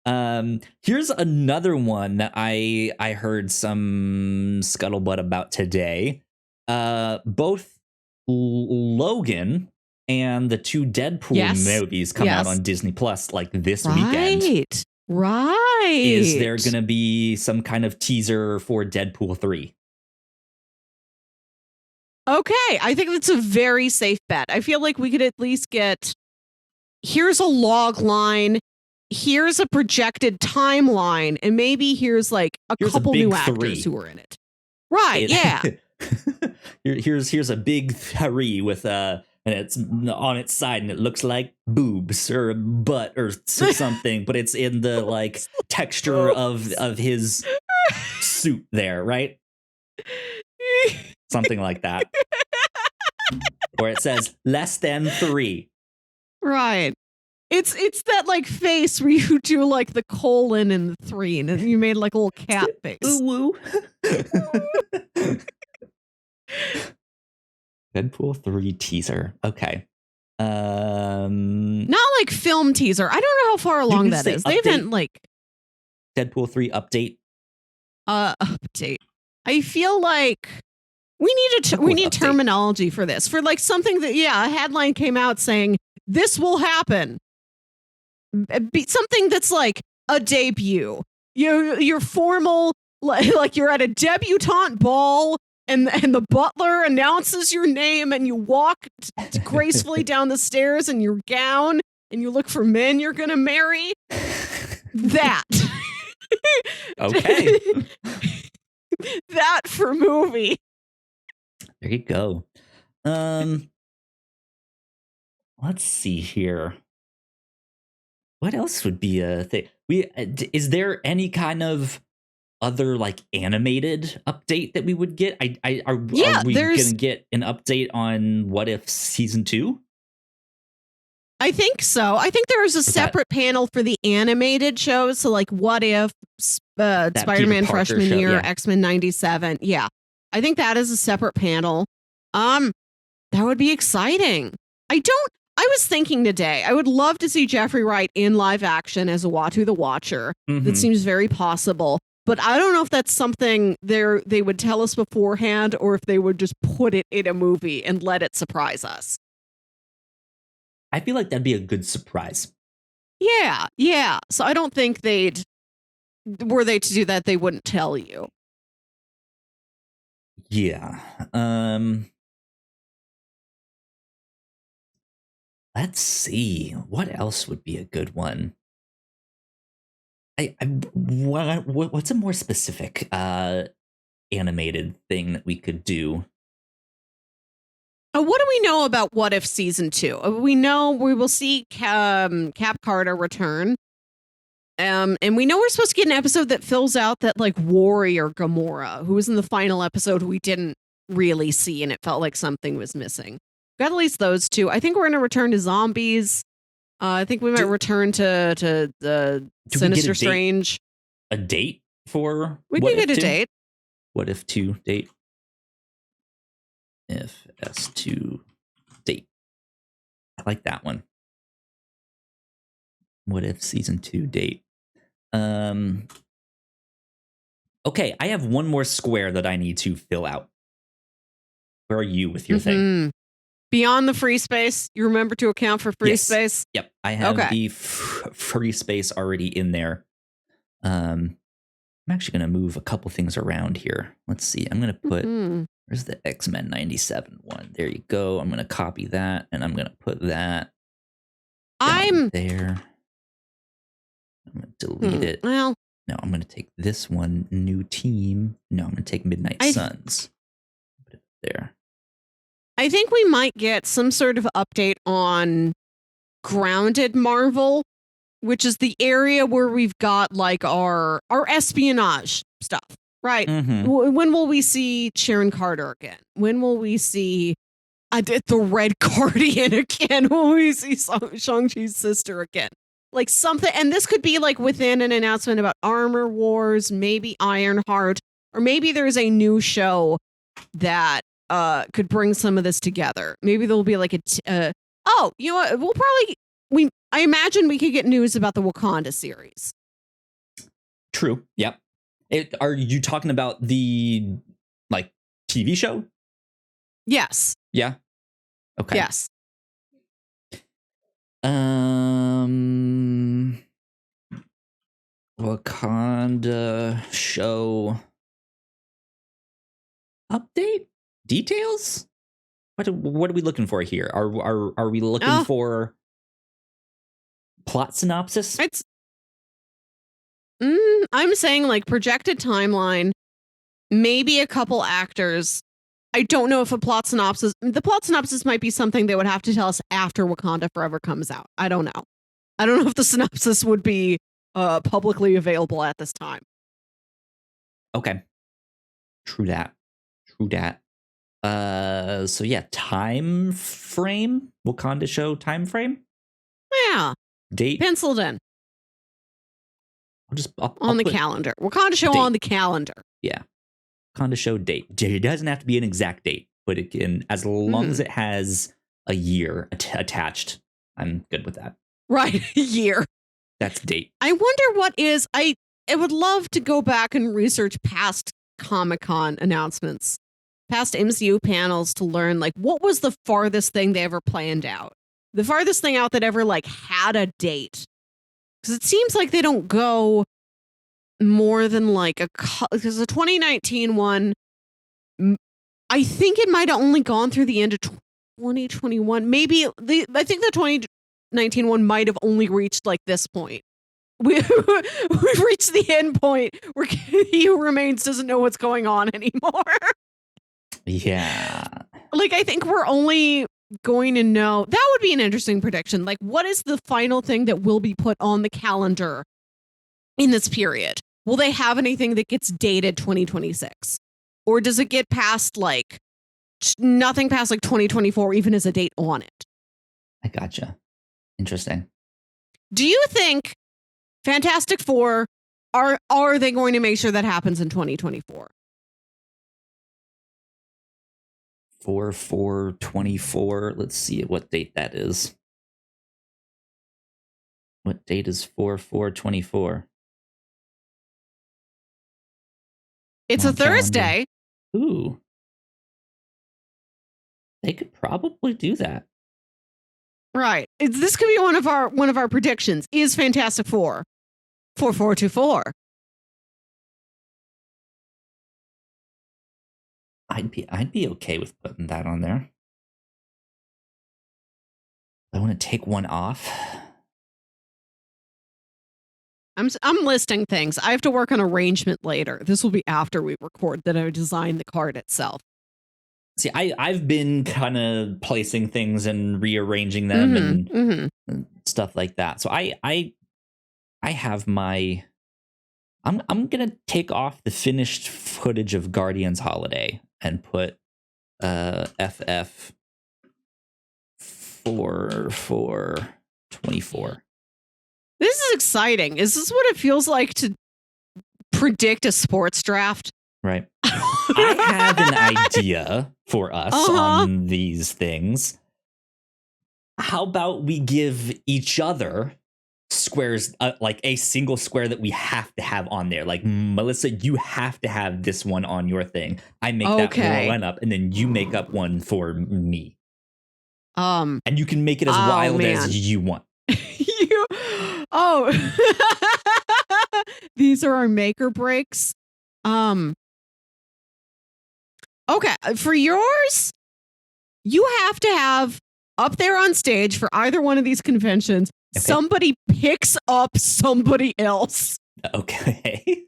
Here's another one that I heard some scuttlebutt about today. Both Logan and the 2 Deadpool movies come out on Disney Plus like this weekend. Right. Is there going to be some kind of teaser for Deadpool 3? Okay, I think that's a very safe bet. I feel like we could at least get, here's a log line, here's a projected timeline, and maybe here's like here's couple new actors who are in it. Right, Here's a big 3 with and it's on its side and it looks like boobs or a butt or something, but it's in the like texture of his suit there, right? Something like that. Or it says less than 3. Right. It's that like face where you do like the colon and the 3 and you made like a little cat face. Ooh woo. Deadpool 3 teaser. Okay. Not like film teaser. I don't know how far along that is. They haven't like Deadpool 3 update. Update. I feel like we need terminology for this. For like something that a headline came out saying this will happen. Something that's like a debut. You're formal, like you're at a debutante ball and the butler announces your name and you walk gracefully down the stairs in your gown and you look for men you're going to marry. That. Okay. That for movie. There you go. Let's see here. What else would be a thing? Is there any kind of other like animated update that we would get? Are we gonna get an update on What If season 2? I think so. I think there's a separate panel for the animated shows. So like What If, Spider-Man freshman year, X-Men 97. Yeah. I think that is a separate panel. That would be exciting. I was thinking today, I would love to see Jeffrey Wright in live action as Uatu the Watcher. Mm-hmm. That seems very possible. But I don't know if that's something they would tell us beforehand or if they would just put it in a movie and let it surprise us. I feel like that'd be a good surprise. Yeah. So I don't think were they to do that, they wouldn't tell you. Yeah. Let's see. What else would be a good one? What's a more specific animated thing that we could do? What do we know about What If Season 2? We know we will see Cap Carter return. And we know we're supposed to get an episode that fills out that like warrior Gamora, who was in the final episode we didn't really see, and it felt like something was missing. Got at least those two. I think we're going to return to zombies. I think we might return to the Sinister Strange. A date for we can get a date. What If 2 date? If S2 date. I like that one. What If Season 2 date? Okay, I have one more square that I need to fill out. Where are you with your thing? Beyond the free space, you remember to account for free space? Yep, I have the free space already in there. I'm actually going to move a couple things around here. Let's see. I'm going to put, where's the X-Men 97 one? There you go. I'm going to copy that, and I'm going to put that there. I'm going to delete it. Well, no, I'm going to take this one, new team. No, I'm going to take Midnight Suns. Put it there. I think we might get some sort of update on Grounded Marvel, which is the area where we've got like our espionage stuff, right? When will we see Sharon Carter again? When will we see the Red Guardian again? Will we see Shang-Chi's sister again? Like something, and this could be like within an announcement about Armor Wars, maybe Ironheart, or maybe there's a new show that could bring some of this together. Maybe there'll be like oh, you know what? We'll probably I imagine we could get news about the Wakanda series. True. Yep. Are you talking about the like TV show? Yes. Yeah. Okay. Yes. Wakanda show update details. What are we looking for here? Are we looking for plot synopsis? I'm saying like projected timeline, maybe a couple actors. I don't know if the plot synopsis might be something they would have to tell us after Wakanda Forever comes out. I don't know. I don't know if the synopsis would be publicly available at this time. Okay. True that. So yeah, time frame? Wakanda show time frame? Yeah. Date? Penciled in. I'll on the calendar. Wakanda show date. On the calendar. Yeah. Wakanda show date. It doesn't have to be an exact date, but it can, as long as it has a year attached, I'm good with that. Right. Year. That's date. I wonder what is, I would love to go back and research past Comic-Con announcements, past MCU panels to learn like what was the farthest thing they ever planned out. The farthest thing out that ever like had a date. Because it seems like they don't go more than like because the 2019 one, I think it might have only gone through the end of 2021. Maybe I think the 2019 one might have only reached like this point. We've reached the end point where He Who Remains doesn't know what's going on anymore. Yeah. Like, I think we're only going to know. That would be an interesting prediction. Like, what is the final thing that will be put on the calendar in this period? Will they have anything that gets dated 2026? Or does it get past like nothing past like 2024 even as a date on it? I gotcha. Interesting. Do you think Fantastic Four are they going to make sure that happens in 2024? 4/4/24. Let's see what date that is. What date is 4/4/24? It's a Thursday. Calendar. Ooh. They could probably do that. Right. This could be one of our predictions. Is Fantastic Four 4/4/24? I'd be okay with putting that on there. I want to take one off. I'm listing things. I have to work on arrangement later. This will be after we record that I design the card itself. See, I've been kind of placing things and rearranging them and stuff like that. So I have my. I'm gonna take off the finished footage of Guardians Holiday and put FF 4/24. This is exciting. Is this what it feels like to predict a sports draft? Right. I have an idea for us on these things. How about we give each other squares, like a single square that we have to have on there? Like, Melissa, you have to have this one on your thing. I make that one up, and then you make up one for me. And you can make it as wild as you want. These are our make or breaks. Okay, for yours, you have to have up there on stage for either one of these conventions, somebody picks up somebody else. Okay.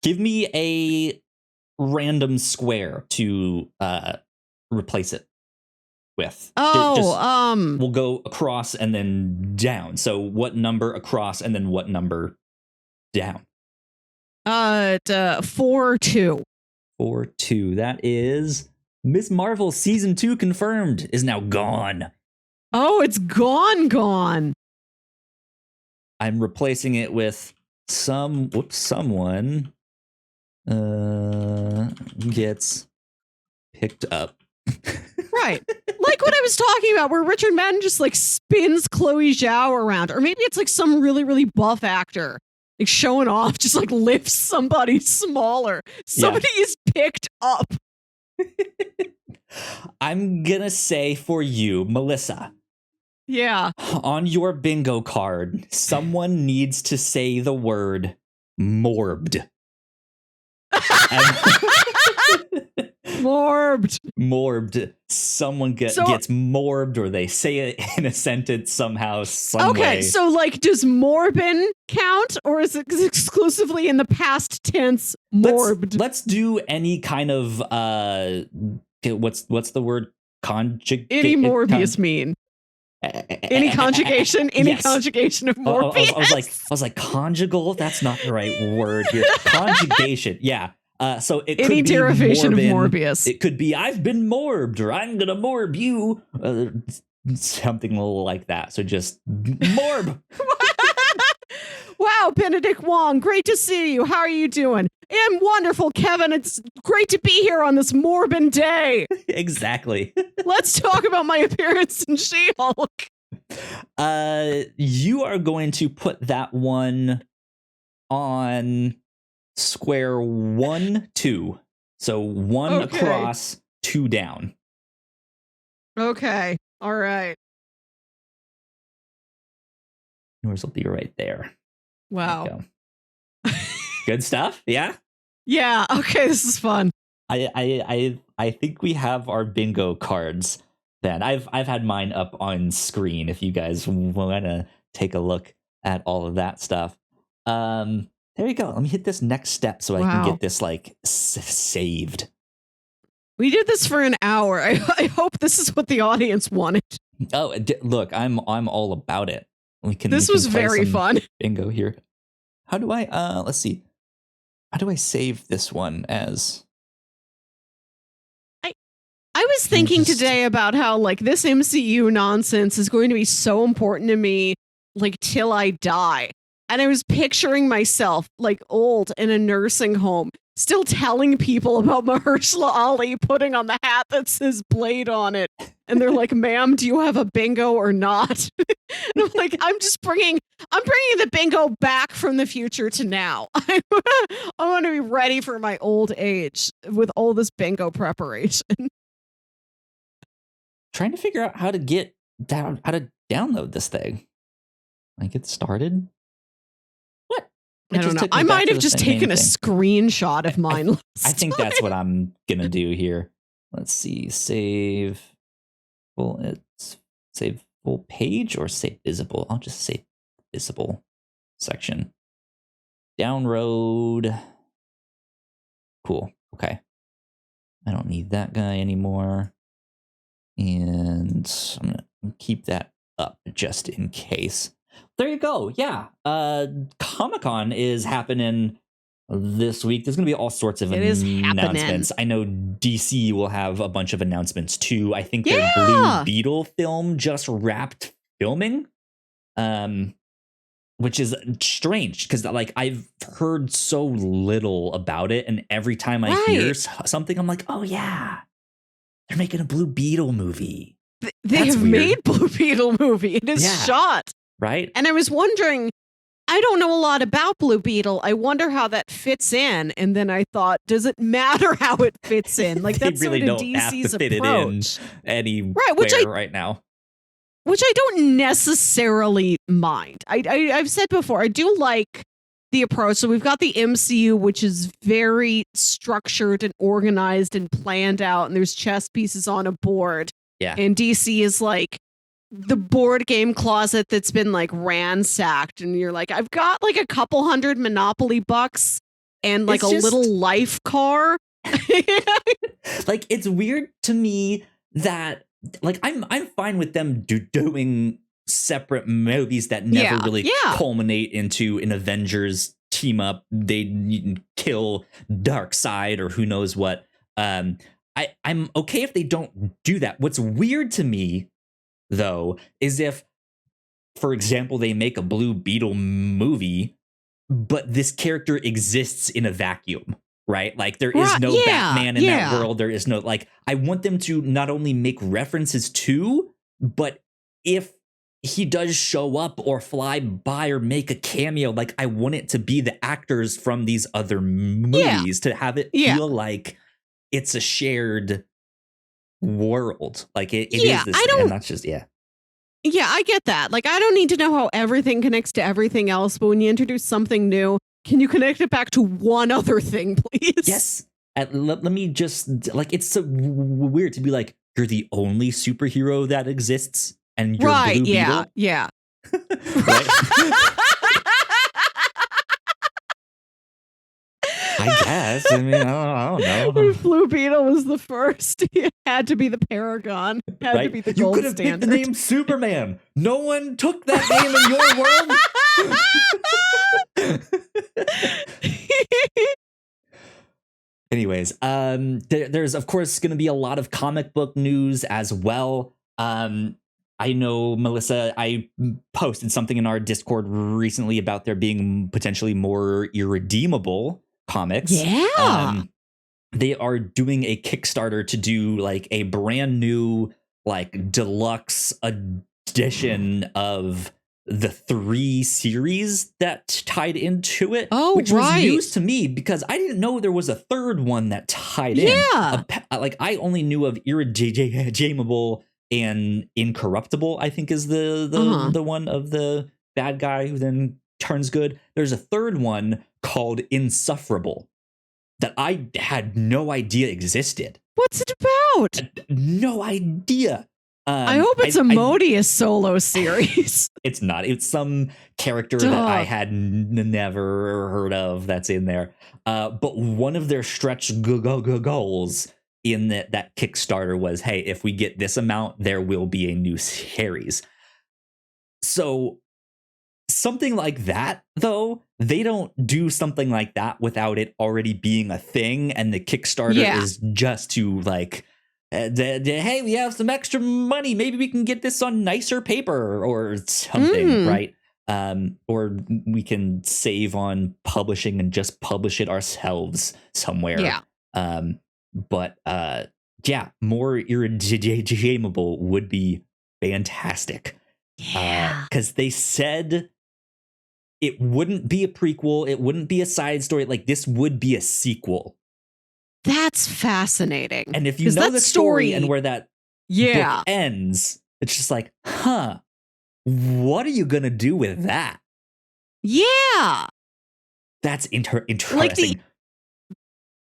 Give me a random square to replace it with. We'll go across and then down. So what number across and then what number down? 4-2. 4-2. That is Ms. Marvel season 2 confirmed is now gone. Oh, it's gone. I'm replacing it with someone gets picked up. Right. Like what I was talking about, where Richard Madden just like spins Chloe Zhao around. Or maybe it's like some really, really buff actor, like showing off, just like lifts somebody smaller. Somebody is picked up. I'm gonna say for you, Melissa. Yeah. On your bingo card, someone needs to say the word morbed. Morbed. Someone gets morbed, or they say it in a sentence somehow, some way. So like, does morbin count, or is it exclusively in the past tense morbed? Let's do any kind of what's the word? Conjugate. Any Morbius mean? Any conjugation? Conjugation of Morbius? I was like conjugal. That's not the right word here. Conjugation. Yeah. So it could any be derivation of Morbius. It could be I've been morbed, or I'm gonna morb you, something like that. So just morb. Wow, Benedict Wong, great to see you. How are you doing? I'm wonderful, Kevin. It's great to be here on this Morbin day. Exactly. Let's talk about my appearance in She-Hulk. You are going to put that one on square 1-2. So 1 across, 2 down. Okay. All right. Yours will be right there. Wow. Good stuff. Yeah. Yeah. Okay. This is fun. I think we have our bingo cards. Then I've had mine up on screen. If you guys want to take a look at all of that stuff. There you go. Let me hit this next step so I can get this like saved. We did this for an hour. I hope this is what the audience wanted. Oh, look, I'm all about it. This was very fun. Bingo here. How do I? Let's see. How do I save this one as? I was thinking today about how like this MCU nonsense is going to be so important to me, like till I die. And I was picturing myself like old in a nursing home, still telling people about Mahershala Ali putting on the hat that says Blade on it. And they're like, ma'am, do you have a bingo or not? And I'm like, I'm bringing the bingo back from the future to now. I want to be ready for my old age with all this bingo preparation. Trying to figure out how to download this thing. Like, get started. What? I don't know. I might have just taken a screenshot of mine. I think that's what I'm gonna do here. Let's see. Save full page or save visible. I'll just save visible section. Download. Cool. Okay. I don't need that guy anymore. And I'm going to keep that up just in case. There you go. Yeah. Comic-Con is happening this week. There's going to be all sorts of announcements. I know DC will have a bunch of announcements too. I think their Blue Beetle film just wrapped filming, which is strange because like I've heard so little about it, and every time I hear something, I'm like, oh yeah, they're making a Blue Beetle movie. They have made Blue Beetle movie. It is shot. Right. And I was wondering, I don't know a lot about Blue Beetle. I wonder how that fits in. And then I thought, does it matter how it fits in? Like that's really sort of don't DC's have to fit approach. It in anywhere right now. Which I don't necessarily mind. I've said before, I do like the approach. So we've got the MCU, which is very structured and organized and planned out, and there's chess pieces on a board. Yeah. And DC is like the board game closet that's been like ransacked, and you're like, I've got like a couple hundred Monopoly bucks and like little life car. Like it's weird to me that like I'm fine with them doing separate movies that never really culminate into an Avengers team up. They kill Darkseid or who knows what. I'm okay if they don't do that. What's weird to me though is if, for example, they make a Blue Beetle movie, but this character exists in a vacuum, right? Like there is no Batman in that world. There is no, like, I want them to not only make references to, but if he does show up or fly by or make a cameo, like I want it to be the actors from these other movies to have it feel like it's a shared world. Like it is this, and that's just Yeah, I get that. Like, I don't need to know how everything connects to everything else, but when you introduce something new, can you connect it back to one other thing, please? Yes. Let me just, like, it's so weird to be like, you're the only superhero that exists, and you're Blue Beetle? Yeah. Right? I guess. I mean, I don't know. If Blue Beetle was the first, it had to be the paragon. It had to be the gold standard. You could have picked the name Superman. No one took that name in your world. Anyways, there's of course going to be a lot of comic book news as well. I know, Melissa, I posted something in our Discord recently about there being potentially more Irredeemable comics. Yeah. They are doing a Kickstarter to do like a brand new like deluxe edition of the 3 series that tied into it, which was news to me because I didn't know there was a third one that tied in. Like I only knew of Irredeemable and Incorruptible, I think is the one of the bad guy who then turns good. There's a third one called Insufferable that I had no idea existed. What's it about? No idea. I hope it's a Modius solo series. It's not. It's some character that I had never heard of that's in there. But one of their stretch goals in that Kickstarter was, hey, if we get this amount, there will be a new series. So something like that, though, they don't do something like that without it already being a thing. And the Kickstarter is just to like, hey, we have some extra money. Maybe we can get this on nicer paper or something, right? Or we can save on publishing and just publish it ourselves somewhere. But more Irredeemable would be fantastic. Because they said it wouldn't be a prequel. It wouldn't be a side story. Like this would be a sequel. That's fascinating. And if you know the story and where that book ends, it's just like, what are you going to do with that? Yeah. That's interesting. Like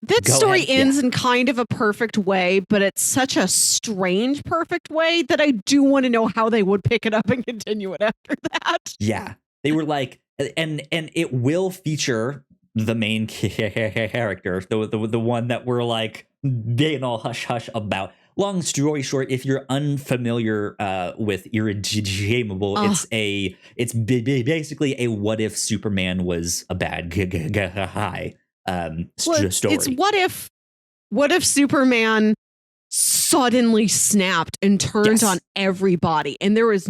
that story ends in kind of a perfect way, but it's such a strange perfect way that I do want to know how they would pick it up and continue it after that. Yeah. They were like, and it will feature the main character, the one that we're like being all hush hush about. Long story short, if you're unfamiliar with Irredeemable, it's basically a what if Superman was a bad guy story. It's what if Superman suddenly snapped and turned on everybody, and this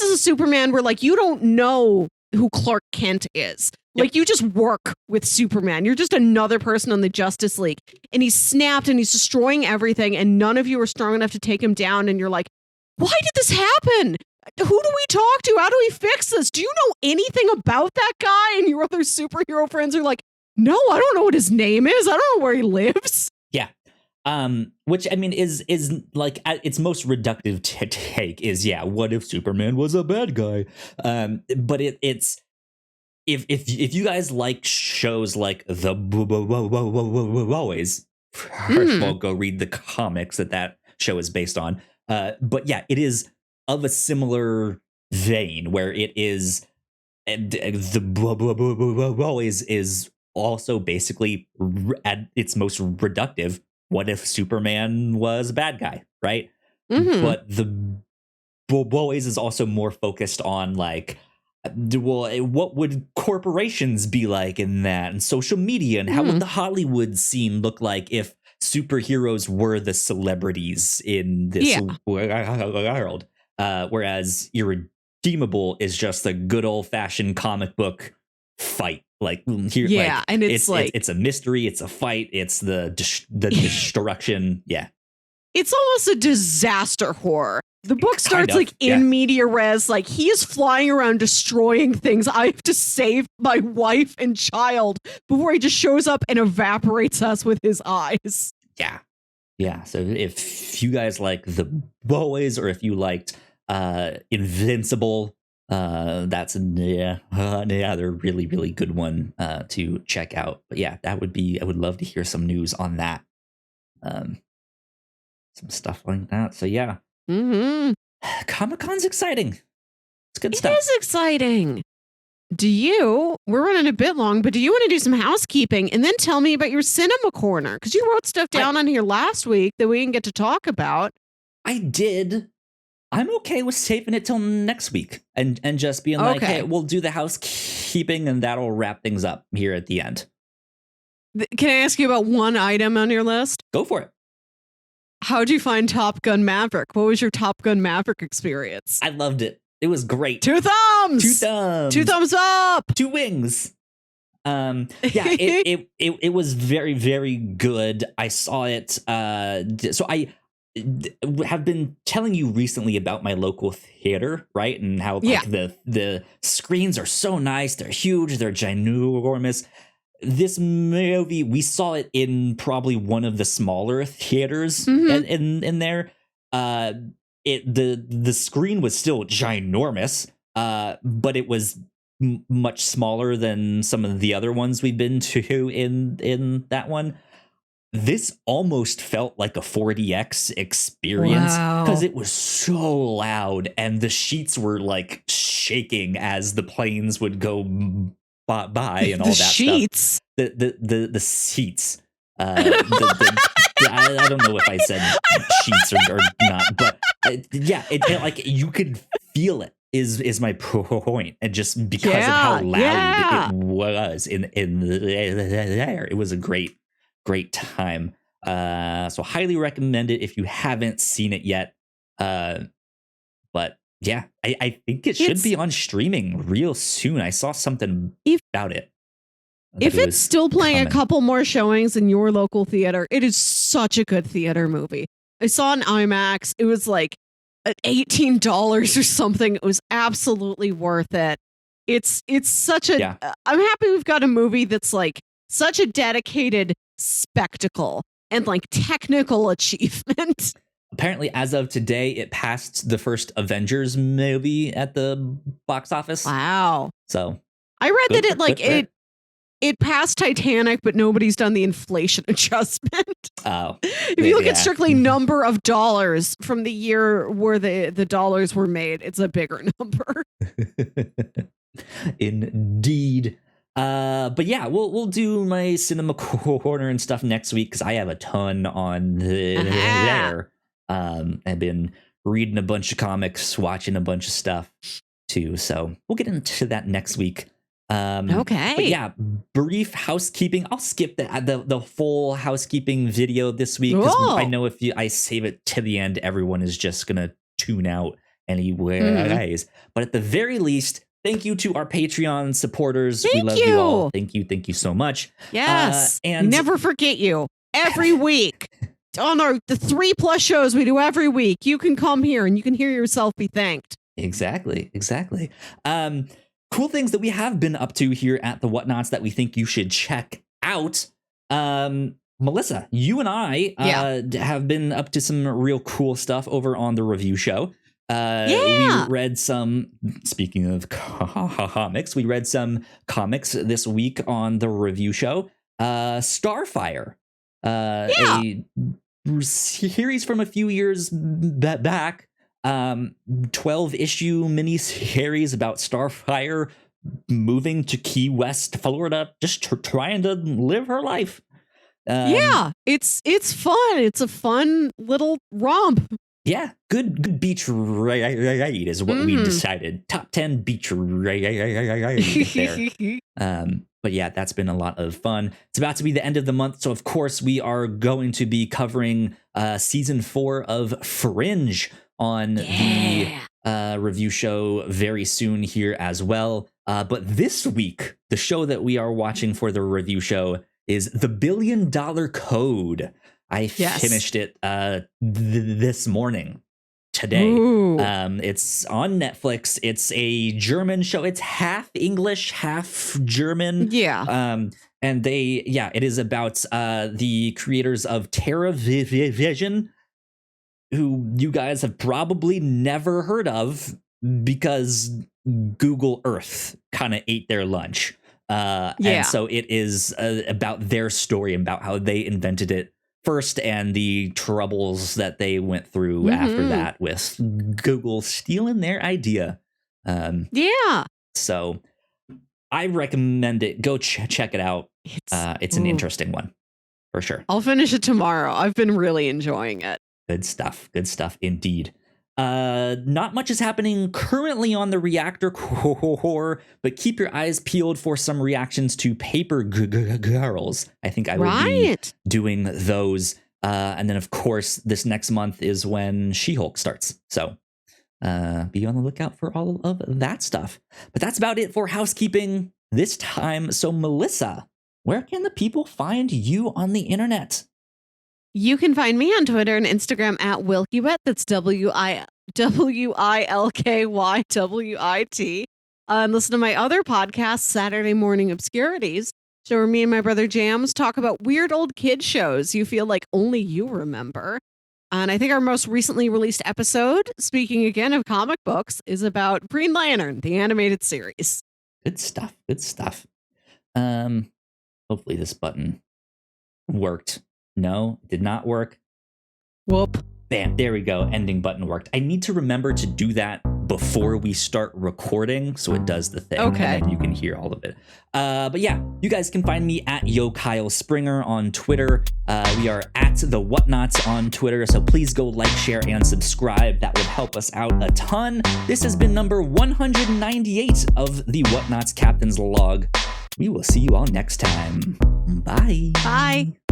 is a Superman where like you don't know who Clark Kent is. Like you just work with Superman. You're just another person on the Justice League. And he's snapped and he's destroying everything. And none of you are strong enough to take him down. And you're like, why did this happen? Who do we talk to? How do we fix this? Do you know anything about that guy? And your other superhero friends are like, no, I don't know what his name is. I don't know where he lives. Yeah. Which I mean is like at its most reductive take is what if Superman was a bad guy? But it's if you guys like shows like the Boys, first of all, go read the comics that show is based on. But yeah, it is of a similar vein where it is the Boys is also basically at its most reductive. What if Superman was a bad guy, right? But the Boys is also more focused on like, well, what would corporations be like in that, and social media, and how would the Hollywood scene look like if superheroes were the celebrities in this world? Whereas Irredeemable is just a good old fashioned comic book fight. Like here, and it's like it's a mystery, it's a fight, it's the destruction. Yeah, it's almost a disaster horror. The book starts like in media res, like he is flying around destroying things. I have to save my wife and child before he just shows up and evaporates us with his eyes. Yeah. So if you guys like the Boys, or if you liked Invincible, that's another really, really good one to check out. But yeah, I would love to hear some news on that. Some stuff like that. So yeah. Comic-Con's exciting. It's good stuff. It is exciting. We're running a bit long, but do you want to do some housekeeping and then tell me about your cinema corner? Because you wrote stuff down on here last week that we didn't get to talk about. I did. I'm okay with saving it till next week and just being like, hey, we'll do the housekeeping and that'll wrap things up here at the end. Can I ask you about one item on your list? Go for it. How'd you find Top Gun Maverick? What was your Top Gun Maverick experience? I loved it. It was great. 2 thumbs. 2 thumbs. 2 thumbs up. 2 wings. It was very, very good. I saw it. So I have been telling you recently about my local theater, right? And how like, the screens are so nice. They're huge. They're ginormous. This movie, we saw it in probably one of the smaller theaters in there. The screen was still ginormous, but it was much smaller than some of the other ones we've been to in that one. This almost felt like a 4DX experience because it was so loud and the sheets were like shaking as the planes would go by and all that sheets. Stuff. The seats. I don't know if I said sheets or not, but it like you could feel it. Is my point, and just because of how loud it was in there, it was a great time. So highly recommend it if you haven't seen it yet. But yeah, I think it should be on streaming real soon. I saw something about it. If it's still playing a couple more showings in your local theater, it is such a good theater movie. I saw an IMAX. It was like $18 or something. It was absolutely worth it. It's such a. I'm happy we've got a movie that's like such a dedicated spectacle and like technical achievement. Apparently, as of today, it passed the first Avengers movie at the box office. Wow! So I read that it passed Titanic, but nobody's done the inflation adjustment. Oh, if you look at strictly number of dollars from the year where the dollars were made, it's a bigger number. Indeed. But yeah, we'll do my cinema corner and stuff next week because I have a ton on there. I've been reading a bunch of comics, watching a bunch of stuff too. So we'll get into that next week. Okay. But yeah, brief housekeeping. I'll skip the full housekeeping video this week because I know if I save it to the end, everyone is just gonna tune out anyways. But at the very least, thank you to our Patreon supporters. We love you all. Thank you so much. Yes, and never forget you every week. On the 3+ shows we do every week, you can come here and you can hear yourself be thanked. Exactly. Cool things that we have been up to here at the Whatnauts that we think you should check out. Melissa, you and I have been up to some real cool stuff over on the review show. We read some, speaking of comics, we read some comics this week on the review show. Starfire, a series from a few years back. 12-issue mini-series about Starfire moving to Key West, Florida, just trying to live her life. It's fun. It's a fun little romp. Yeah, good beach raid is what we decided. Top 10 beach raid there. But yeah, that's been a lot of fun. It's about to be the end of the month, so of course we are going to be covering season 4 of Fringe on the review show very soon here as well. But this week, the show that we are watching for the review show is The $1 Billion Code. I finished it this morning, today. It's on Netflix. It's a German show. It's half English, half German. And it is about the creators of TerraVision, who you guys have probably never heard of because Google Earth kind of ate their lunch. And so it is about their story, about how they invented it first and the troubles that they went through after that with Google stealing their idea. So I recommend it. Go check it out. It's an interesting one for sure. I'll finish it tomorrow. I've been really enjoying it. Good stuff indeed. Not much is happening currently on the Reactor Core, but keep your eyes peeled for some reactions to Paper Girls. I think I will be doing those. And then, of course, this next month is when She-Hulk starts. So be on the lookout for all of that stuff. But that's about it for housekeeping this time. So, Melissa, where can the people find you on the internet? You can find me on Twitter and Instagram at WilkyWit. That's WILKYWIT. And listen to my other podcast, Saturday Morning Obscurities, show where me and my brother Jams talk about weird old kid shows you feel like only you remember. And I think our most recently released episode, speaking again of comic books, is about Green Lantern, the animated series. Good stuff. Hopefully this button worked. No, it did not work. Whoop. Bam, there we go. Ending button worked. I need to remember to do that before we start recording so it does the thing. Okay. And then you can hear all of it. But yeah, you guys can find me at YoKyleSpringer on Twitter. We are at the Whatnauts on Twitter, so please go like, share, and subscribe. That would help us out a ton. This has been number 198 of the Whatnauts Captain's Log. We will see you all next time. Bye. Bye.